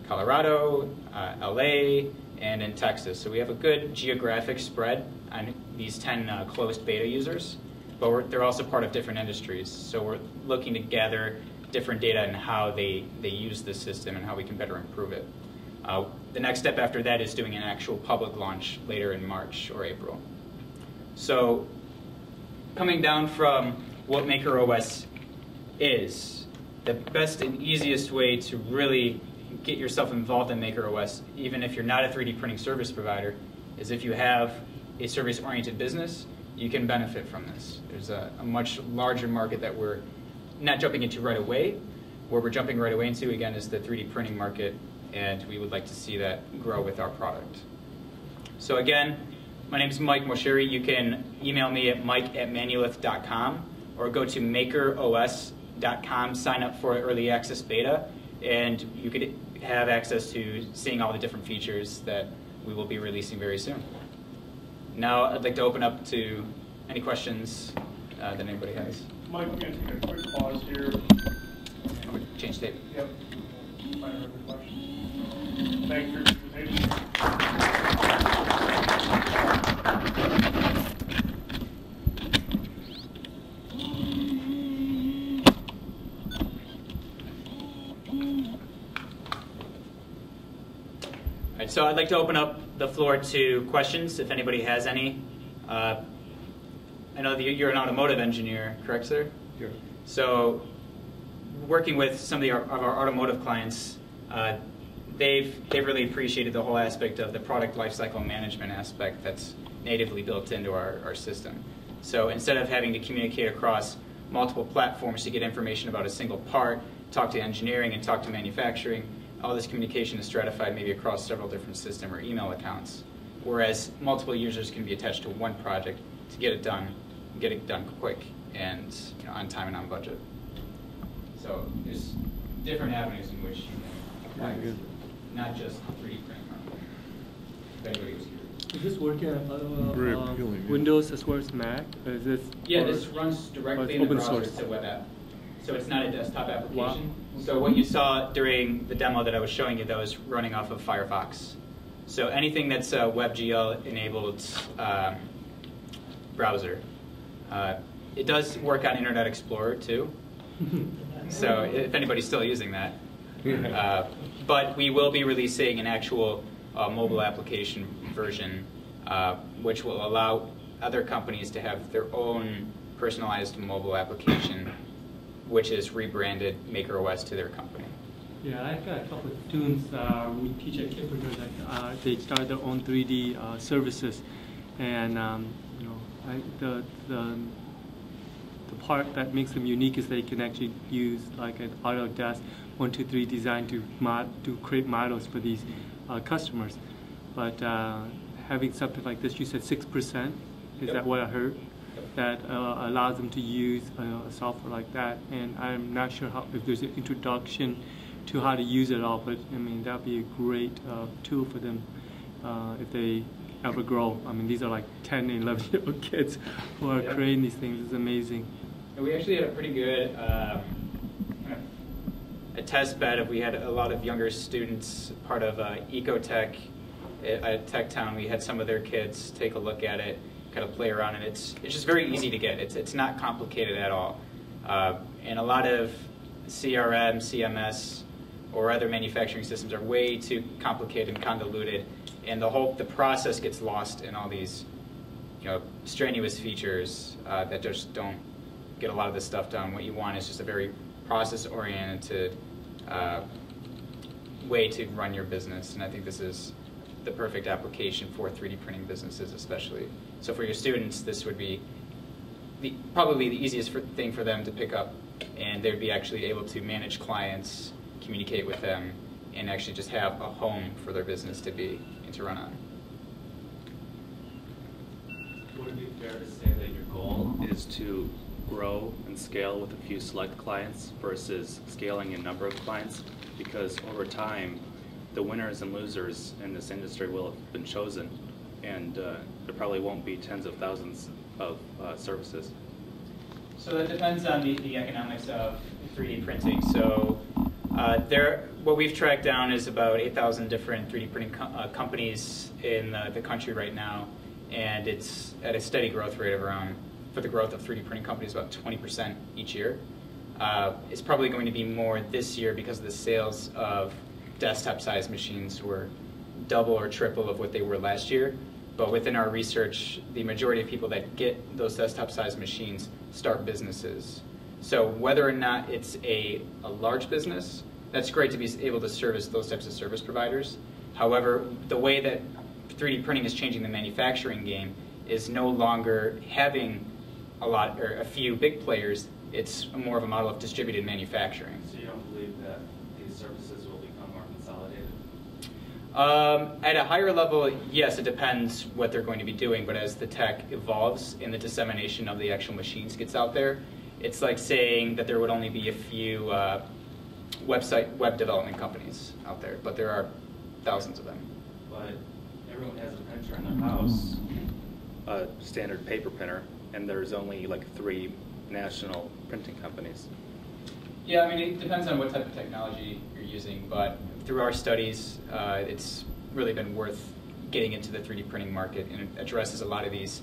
Colorado, LA, and in Texas. So we have a good geographic spread on these 10 closed beta users, but they're also part of different industries. So we're looking to gather different data on how they use the system and how we can better improve it. The next step after that is doing an actual public launch later in March or April. So coming down from what Maker OS is, the best and easiest way to really get yourself involved in Maker OS, even if you're not a 3D printing service provider, is if you have a service-oriented business, you can benefit from this. There's a much larger market that we're not jumping into right away. Where we're jumping right away into, again, is the 3D printing market, and we would like to see that grow with our product. So again, my name is Mike Moceri. You can email me at mike@manulith.com or go to makeros.com, sign up for early access beta, and you could have access to seeing all the different features that we will be releasing very soon. Now I'd like to open up to any questions that anybody has. Mike, we're going to take a quick pause here. Change tape. Yep. Find another question. Thank you for your presentation. All right, so I'd like to open up the floor to questions, if anybody has any. I know that you're an automotive engineer, correct, sir? Yeah. So working with some of our automotive clients, they've really appreciated the whole aspect of the product lifecycle management aspect that's natively built into our system. So instead of having to communicate across multiple platforms to get information about a single part, talk to engineering and talk to manufacturing, all this communication is stratified maybe across several different system or email accounts, whereas multiple users can be attached to one project to get it done quick and on time and on budget. So there's different avenues in which you can apply this, not just 3D printing. If anybody was curious. Is this working on Windows as well as Mac? Or is this this runs directly in the browser. It's a web app. So it's not a desktop application. Wow. So what you saw during the demo that I was showing you, that was running off of Firefox. So anything that's a WebGL enabled browser It does work on Internet Explorer too, so if anybody's still using that. But we will be releasing an actual mobile application version, which will allow other companies to have their own personalized mobile application, which is rebranded MakerOS to their company. Yeah, I've got a couple of students we teach at Kipper that they start their own 3D services, and you know, the part that makes them unique is they can actually use like an Autodesk 123 design to create models for these customers. But having something like this, you said 6%, is that what I heard? That allows them to use a software like that, and I'm not sure if there's an introduction to how to use it all, but I mean that'd be a great tool for them if they ever grow. I mean these are like 10 and 11-year-old kids who are creating these things. It's amazing. And we actually had a pretty good a test bed of, we had a lot of younger students, part of Ecotech at Tech Town. We had some of their kids take a look at it, kind of play around, and it's just very easy to get. It's not complicated at all. And a lot of CRM, CMS, or other manufacturing systems are way too complicated and convoluted, and the process gets lost in all these, you know, strenuous features that just don't get a lot of this stuff done. What you want is just a very process-oriented way to run your business, and I think this is the perfect application for 3D printing businesses especially. So for your students, this would be probably the easiest thing for them to pick up, and they'd be actually able to manage clients, communicate with them, and actually just have a home for their business to be and to run on. Would it be fair to say that your goal is to grow and scale with a few select clients versus scaling a number of clients? Because over time, the winners and losers in this industry will have been chosen, and there probably won't be tens of thousands of services. So that depends on the economics of 3D printing. So what we've tracked down is about 8,000 different 3D printing companies in the country right now, and it's at a steady growth rate of around, for the growth of 3D printing companies, about 20% each year. It's probably going to be more this year because the sales of desktop-sized machines were double or triple of what they were last year. But within our research, the majority of people that get those desktop-sized machines start businesses. So whether or not it's a large business, that's great to be able to service those types of service providers. However, the way that 3D printing is changing the manufacturing game is no longer having a few big players. It's more of a model of distributed manufacturing. So you don't believe that these services will become more consolidated? At a higher level, yes, it depends what they're going to be doing, but as the tech evolves and the dissemination of the actual machines gets out there, it's like saying that there would only be a few web development companies out there, but there are thousands of them. But everyone has a printer in their house, a standard paper printer, and there's only like 3 national printing companies. Yeah, I mean, it depends on what type of technology you're using, but through our studies, it's really been worth getting into the 3D printing market, and it addresses a lot of these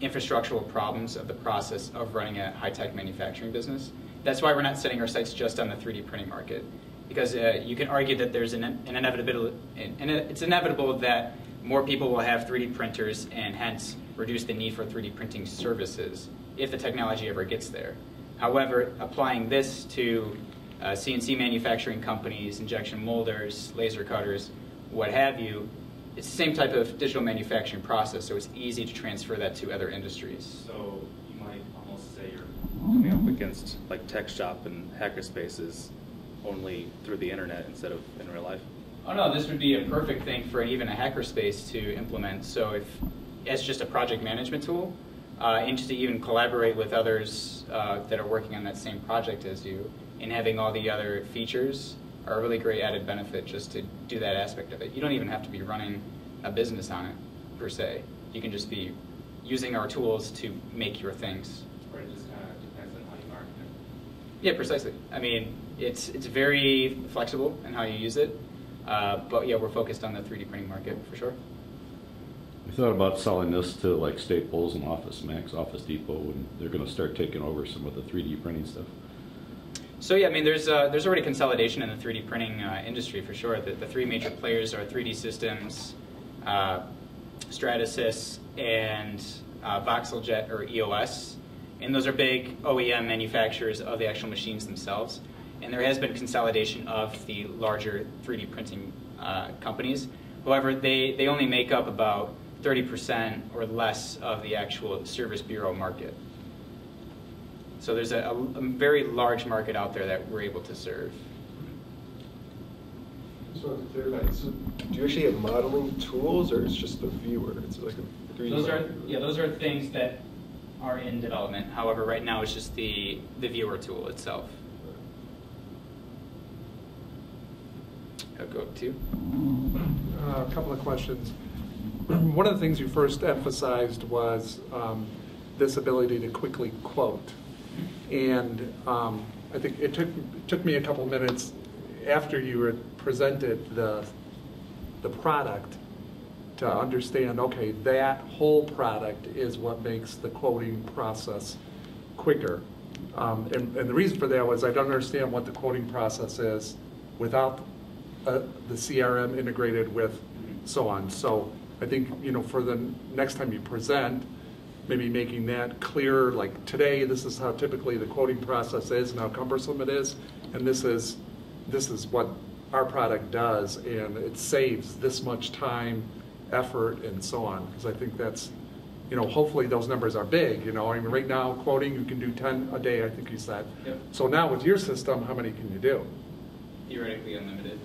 infrastructural problems of the process of running a high-tech manufacturing business. That's why we're not setting our sights just on the 3D printing market, because you can argue that there's an inevitability, and it's inevitable that more people will have 3D printers and hence reduce the need for 3D printing services if the technology ever gets there. However, applying this to CNC manufacturing companies, injection molders, laser cutters, what have you, it's the same type of digital manufacturing process, so it's easy to transfer that to other industries. So you might almost say you're coming up against like tech shop and hackerspaces only through the internet instead of in real life? Oh no, this would be a perfect thing for even a hackerspace to implement. So if it's just a project management tool, and to even collaborate with others that are working on that same project as you, and having all the other features are a really great added benefit just to do that aspect of it. You don't even have to be running a business on it, per se. You can just be using our tools to make your things. Or it just kind of depends on how you market it. Yeah, precisely. I mean, it's very flexible in how you use it, but yeah, we're focused on the 3D printing market for sure. We thought about selling this to like Staples and Office Max, Office Depot, and they're going to start taking over some of the 3D printing stuff. So yeah, I mean, there's already consolidation in the 3D printing industry for sure. The three major players are 3D Systems, Stratasys, and Voxeljet or EOS. And those are big OEM manufacturers of the actual machines themselves. And there has been consolidation of the larger 3D printing companies. However, they only make up about 30% or less of the actual Service Bureau market. So there's a very large market out there that we're able to serve. So to clarify, so do you actually have modeling tools, or it's just the viewer? It's like a 3D. Those are things that are in development. However, right now it's just the viewer tool itself. I'll go up to A couple of questions. One of the things you first emphasized was this ability to quickly quote. And I think it took me a couple minutes after you had presented the product to understand, okay, that whole product is what makes the quoting process quicker. And the reason for that was I don't understand what the quoting process is without the CRM integrated with so on. So I think, for the next time you present, maybe making that clear, like today, this is how typically the quoting process is and how cumbersome it is, and this is what our product does, and it saves this much time, effort, and so on. Because I think that's, hopefully those numbers are big. I mean, right now, quoting, you can do 10 a day, I think you said. Yep. So now with your system, how many can you do? Theoretically unlimited.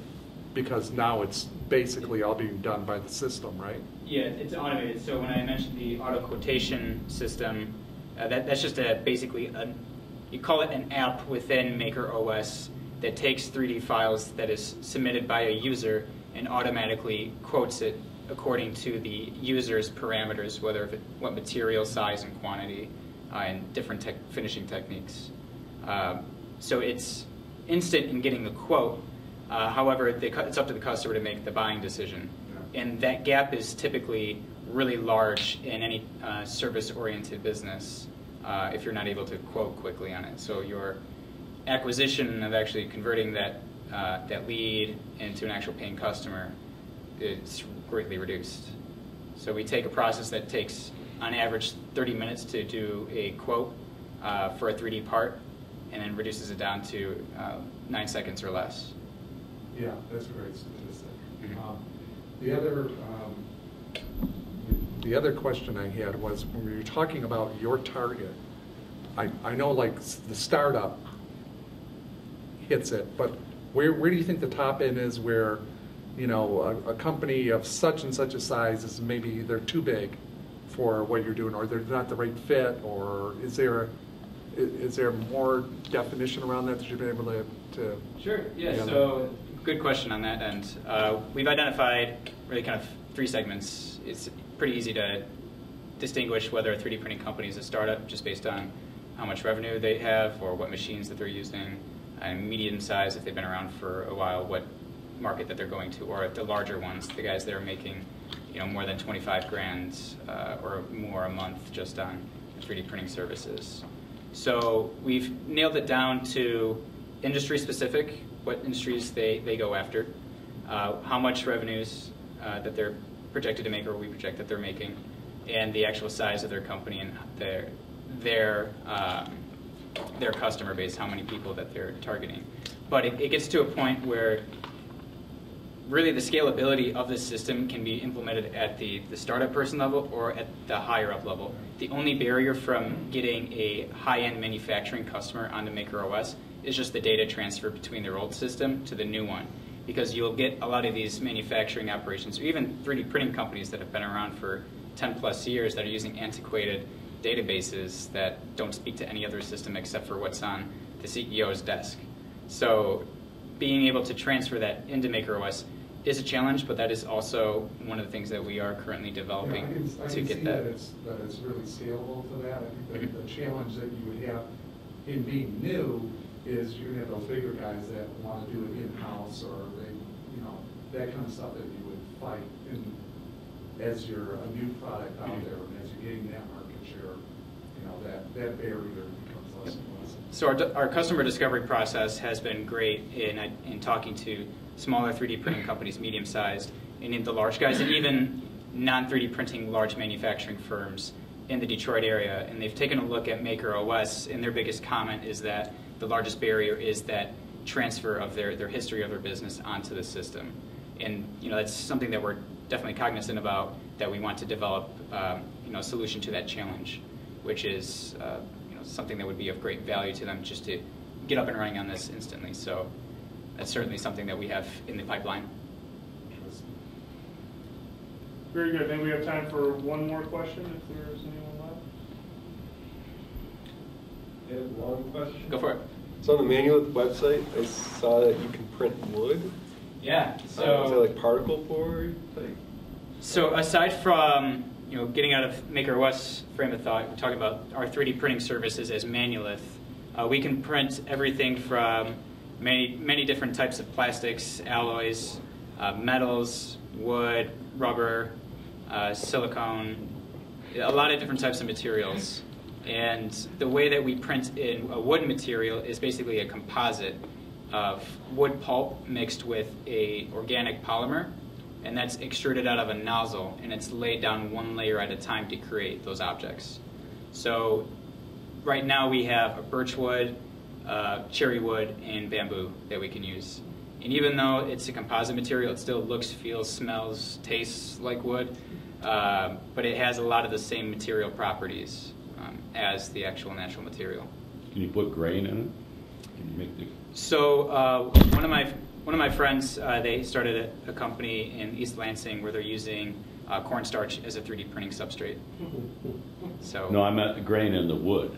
Because now it's basically all being done by the system, right? Yeah, it's automated. So when I mentioned the auto quotation system, that's just basically you call it an app within Maker OS that takes 3D files that is submitted by a user and automatically quotes it according to the user's parameters, what material, size, and quantity, and different finishing techniques. So it's instant in getting the quote. However, it's up to the customer to make the buying decision. And that gap is typically really large in any service-oriented business if you're not able to quote quickly on it. So your acquisition of actually converting that lead into an actual paying customer is greatly reduced. So we take a process that takes, on average, 30 minutes to do a quote for a 3D part, and then reduces it down to 9 seconds or less. Yeah, that's a great statistic. Mm-hmm. The other question I had was when we were talking about your target. I know like the startup hits it, but where do you think the top end is where a company of such and such a size is maybe they're too big for what you're doing, or they're not the right fit, or is there more definition around that you've been able to Sure, yeah, so good question on that end. We've identified really kind of 3 segments. It's pretty easy to distinguish whether a 3D printing company is a startup just based on how much revenue they have or what machines that they're using, and medium size if they've been around for a while, what market that they're going to, or the larger ones, the guys that are making more than 25 grand or more a month just on 3D printing services. So we've nailed it down to industry specific, what industries they go after, how much revenues that they're projected to make or we project that they're making, and the actual size of their company and their customer base, how many people that they're targeting. But it gets to a point where really the scalability of this system can be implemented at the startup person level or at the higher up level. The only barrier from getting a high-end manufacturing customer onto Maker OS is just the data transfer between their old system to the new one. Because you'll get a lot of these manufacturing operations, or even 3D printing companies that have been around for 10 plus years that are using antiquated databases that don't speak to any other system except for what's on the CEO's desk. So being able to transfer that into Maker OS is a challenge, but that is also one of the things that we are currently developing to get that. I can see that it's really scalable to that. I think that the challenge that you would have in being new is you have those bigger guys that want to do it in-house, or that kind of stuff that you would fight. And as you're a new product out there and as you're getting that market share, you know, that barrier becomes less and less. So our customer discovery process has been great in talking to smaller 3D printing companies, medium-sized, and into large guys, and even non-3D printing large manufacturing firms in the Detroit area. And they've taken a look at Maker OS, and their biggest comment is that the largest barrier is that transfer of their history of their business onto the system. And you know, that's something that we're definitely cognizant about, that we want to develop you know, a solution to that challenge, which is you know, something that would be of great value to them just to get up and running on this instantly. So that's certainly something that we have in the pipeline. Very good. Then we have time for one more question, if there's anyone left. I have one question. Go for it. So on the Manulith website, I saw that you can print wood. Yeah. So is that like particle board? So aside from, you know, getting out of Maker OS frame of thought, we're talking about our 3D printing services as Manulith. We can print everything from many different types of plastics, alloys, metals, wood, rubber, silicone, a lot of different types of materials. And the way that we print in a wood material is basically a composite of wood pulp mixed with a organic polymer, and that's extruded out of a nozzle, and it's laid down one layer at a time to create those objects. So right now we have a birch wood, cherry wood, and bamboo that we can use. And even though it's a composite material, it still looks, feels, smells, tastes like wood, but it has a lot of the same material properties as the actual natural material. Can you put grain in it? Can you make the... So one of my friends, they started a company in East Lansing where they're using cornstarch as a 3D printing substrate. So No, I meant the grain in the wood.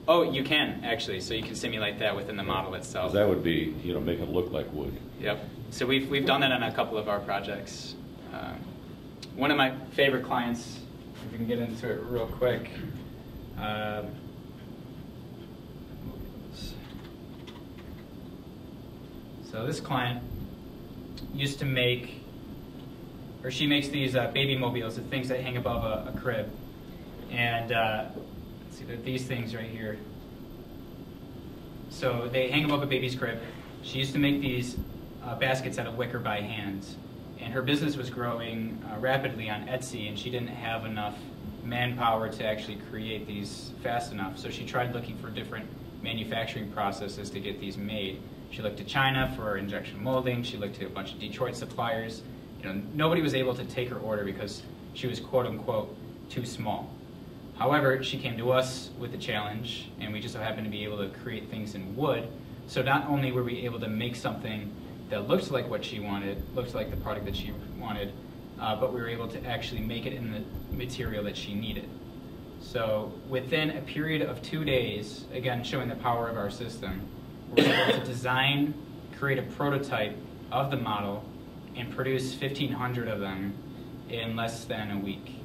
Oh, you can actually. So you can simulate that within the model itself. That would be, you know, make it look like wood. Yep. So we've done that on a couple of our projects. One of my favorite clients, if we can get into it real quick. So this client used to make, or she makes these baby mobiles, the things that hang above a crib. And let's see, they're these things right here. So they hang above a baby's crib. She used to make these baskets out of wicker by hand. And her business was growing rapidly on Etsy, and she didn't have enough manpower to actually create these fast enough. So she tried looking for different manufacturing processes to get these made. She looked to China for injection molding. She looked to a bunch of Detroit suppliers. You know, nobody was able to take her order because she was quote unquote too small. However, she came to us with a challenge, and we just so happened to be able to create things in wood. So not only were we able to make something that looked like what she wanted, looked like the product that she wanted, but we were able to actually make it in the material that she needed. So within a period of 2 days, again showing the power of our system, we were able to design, create a prototype of the model, and produce 1,500 of them in less than a week.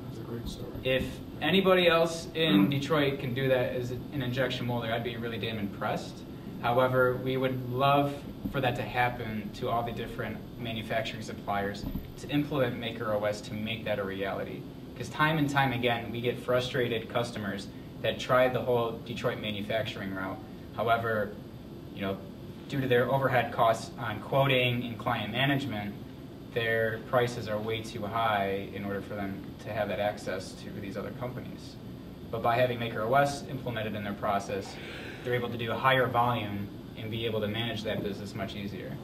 That's a great story. If anybody else in Detroit can do that as an injection molder, I'd be really damn impressed. However, we would love for that to happen to all the different manufacturing suppliers to implement Maker OS to make that a reality. Because time and time again, we get frustrated customers that try the whole Detroit manufacturing route. However, you know, due to their overhead costs on quoting and client management, their prices are way too high in order for them to have that access to these other companies. But by having Maker OS implemented in their process, they're able to do a higher volume and be able to manage that business much easier.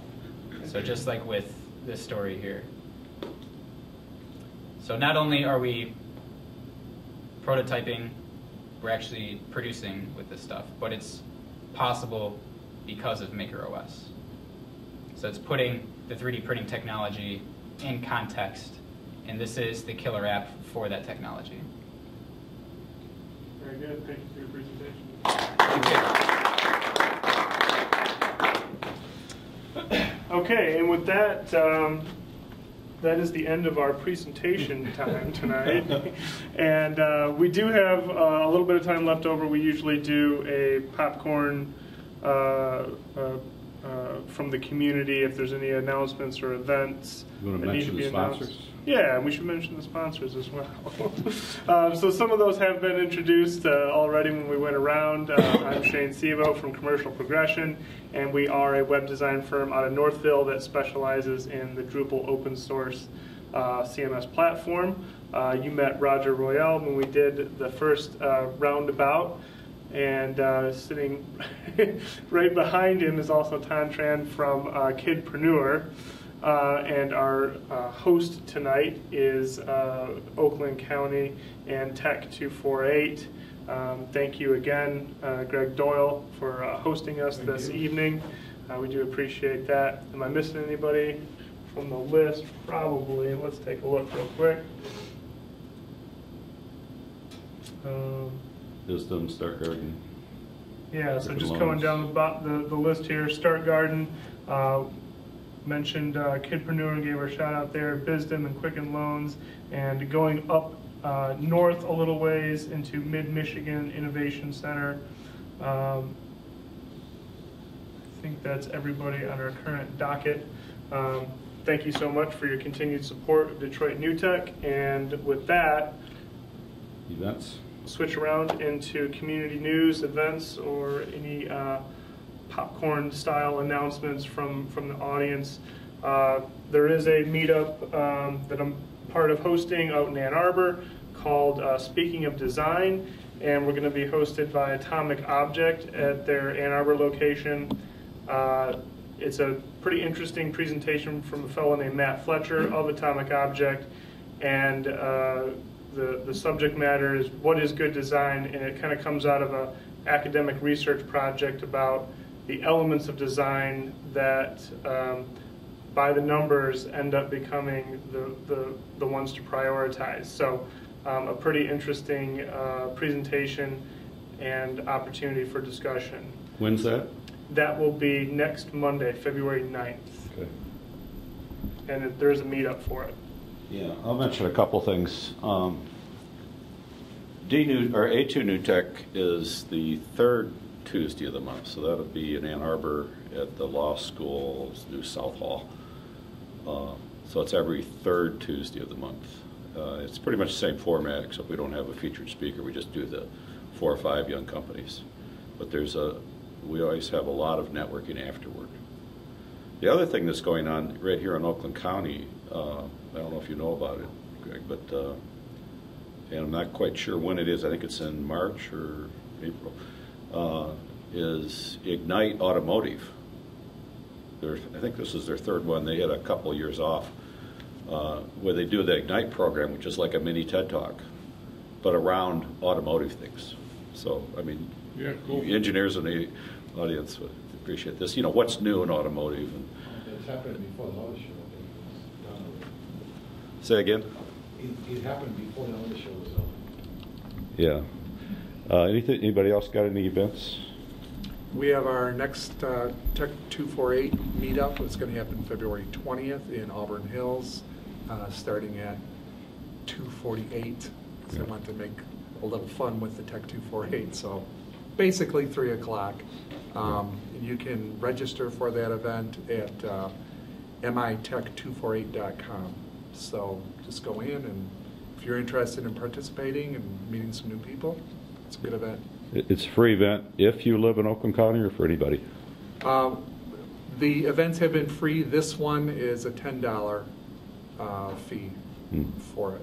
So just like with this story here. So not only are we prototyping, we're actually producing with this stuff, but it's possible because of Maker OS. So it's putting the 3D printing technology in context, and this is the killer app for that technology. Very good. Thank you for your presentation. Okay, and with that, that is the end of our presentation time tonight. And we do have a little bit of time left over. We usually do a popcorn from the community if there's any announcements or events You want that to need to mention be the announced. sponsors? Yeah, and we should mention the sponsors as well. So some of those have been introduced already when we went around. I'm Shane Sevo from Commercial Progression, and we are a web design firm out of Northville that specializes in the Drupal open source CMS platform. You met Roger Rayle when we did the first roundabout, and sitting right behind him is also Tan Tran from Kidpreneur. And our host tonight is Oakland County and Tech 248. Thank you again, Greg Doyle, for hosting us this evening. We do appreciate that. Am I missing anybody from the list? Probably. Let's take a look real quick. Wisdom, Start Garden. Yeah, so just going down the list here, Start Garden. Mentioned Kidpreneur and gave her a shout out there, Bisdom and Quicken Loans, and going up north a little ways into Mid-Michigan Innovation Center. I think that's everybody on our current docket. Thank you so much for your continued support of Detroit NewTech, and with that, events. Switch around into community news, events, or any popcorn style announcements from the audience. There is a meetup that I'm part of hosting out in Ann Arbor called Speaking of Design, and we're going to be hosted by Atomic Object at their Ann Arbor location. It's a pretty interesting presentation from a fellow named Matt Fletcher of Atomic Object, and the subject matter is what is good design, and it kind of comes out of an academic research project about the elements of design that, by the numbers, end up becoming the ones to prioritize. So a pretty interesting presentation and opportunity for discussion. When's that? That will be next Monday, February 9th. Okay. And there is a meetup for it. Yeah, I'll mention a couple things. A2 New Tech is the third Tuesday of the month, so that'll be in Ann Arbor at the law school's new South Hall. So it's every third Tuesday of the month. It's pretty much the same format, except we don't have a featured speaker. We just do the 4 or 5 young companies. But we always have a lot of networking afterward. The other thing that's going on right here in Oakland County, I don't know if you know about it, Greg, but and I'm not quite sure when it is. I think it's in March or April. Is Ignite Automotive. I think this is their third one. They had a couple of years off where they do the Ignite program, which is like a mini TED Talk, but around automotive things. So, I mean, yeah, cool. Engineers in the audience would appreciate this. You know, what's new in automotive. And It happened before the auto show. say again? It happened before the auto show was over. Yeah. Anybody else got any events? We have our next Tech 248 meetup. It's going to happen February 20th in Auburn Hills, starting at 2:48. Because I want to make a little fun with the Tech 248. So basically 3 o'clock. You can register for that event at mitech248.com. So just go in, and if you're interested in participating and meeting some new people, it's a good event. It's a free event if you live in Oakland County or for anybody? The events have been free. This one is a $10 fee for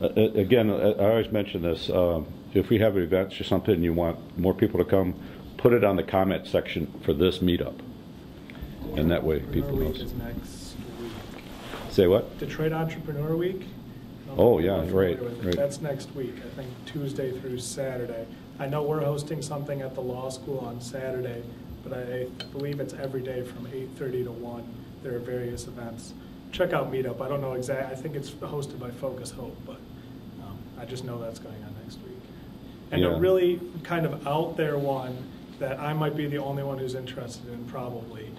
it. Again, I always mention this. If we have events or something and you want more people to come, put it on the comment section for this meetup. And that way people know. Is next week. Say what? Detroit Entrepreneur Week. Oh, yeah, right. That's next week, I think Tuesday through Saturday. I know we're hosting something at the law school on Saturday, but I believe it's every day from 8:30 to 1. There are various events. Check out Meetup. I don't know exactly. I think it's hosted by Focus Hope, but I just know that's going on next week. And a really kind of out there one that I might be the only one who's interested in, probably.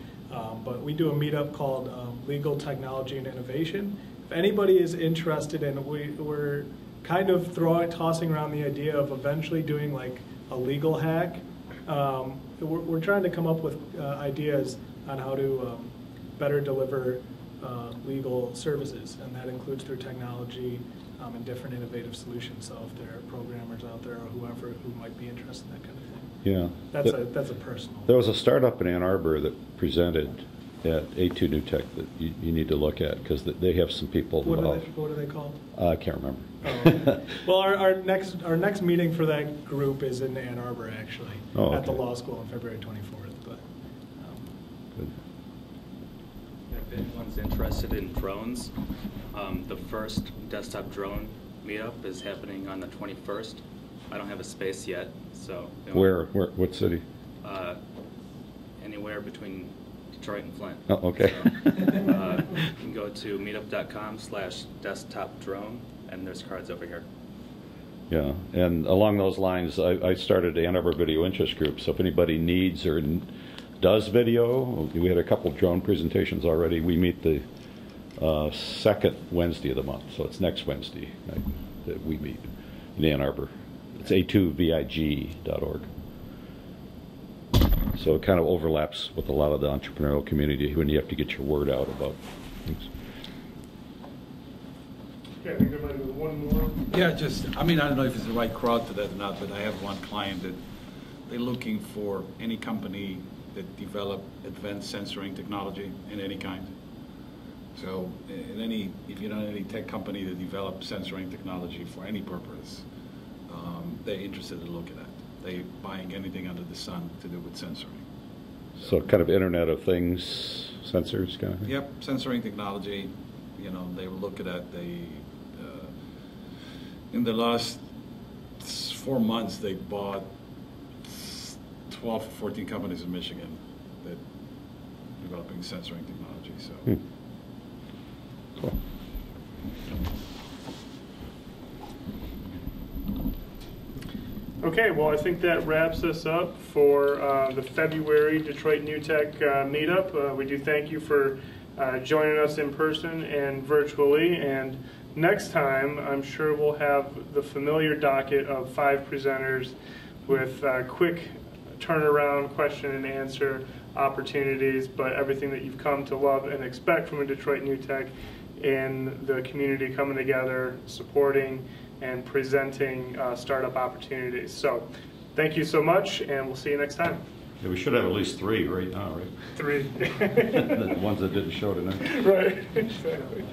But we do a meetup called Legal Technology and Innovation. If anybody is interested in, we're kind of tossing around the idea of eventually doing like a legal hack. We're trying to come up with ideas on how to better deliver legal services, and that includes through technology and different innovative solutions. So if there are programmers out there or whoever who might be interested in that kind of thing. Yeah. That's a personal. There was a startup in Ann Arbor that presented at DNewTech that you need to look at, because they have some people involved. What are they called? I can't remember. Oh, okay. Well, our next meeting for that group is in Ann Arbor, actually, at the law school on February 24th. But if anyone's interested in drones, the first desktop drone meetup is happening on the 21st. I don't have a space yet, so. Where? What city? Anywhere between Detroit and Flint. Oh, okay. So, you can go to meetup.com/desktopdrone, and there's cards over here. Yeah, and along those lines, I started Ann Arbor Video Interest Group, so if anybody needs or does video, we had a couple drone presentations already. We meet the second Wednesday of the month, so it's next Wednesday that we meet in Ann Arbor. It's a2vig.org. So it kind of overlaps with a lot of the entrepreneurial community when you have to get your word out about things. Okay, I think there might be one more. Yeah, I mean, I don't know if it's the right crowd to that or not, but I have one client that they're looking for any company that develop advanced sensoring technology in any kind. So if you know any tech company that develops sensoring technology for any purpose, they're interested in looking at. They're buying anything under the sun to do with sensoring. So kind of Internet of Things sensors kind of thing? Yep, sensoring technology. You know, they were looking at in the last 4 months, they bought 12 or 14 companies in Michigan that are developing sensoring technology. So. Cool. Okay, well, I think that wraps us up for the February Detroit NewTech meetup. We do thank you for joining us in person and virtually. And next time, I'm sure we'll have the familiar docket of 5 presenters with quick turnaround question and answer opportunities, but everything that you've come to love and expect from a Detroit NewTech in the community coming together, supporting and presenting startup opportunities. So thank you so much, and we'll see you next time. Yeah, we should have at least 3 right now, right? 3. The ones that didn't show tonight. Right, exactly.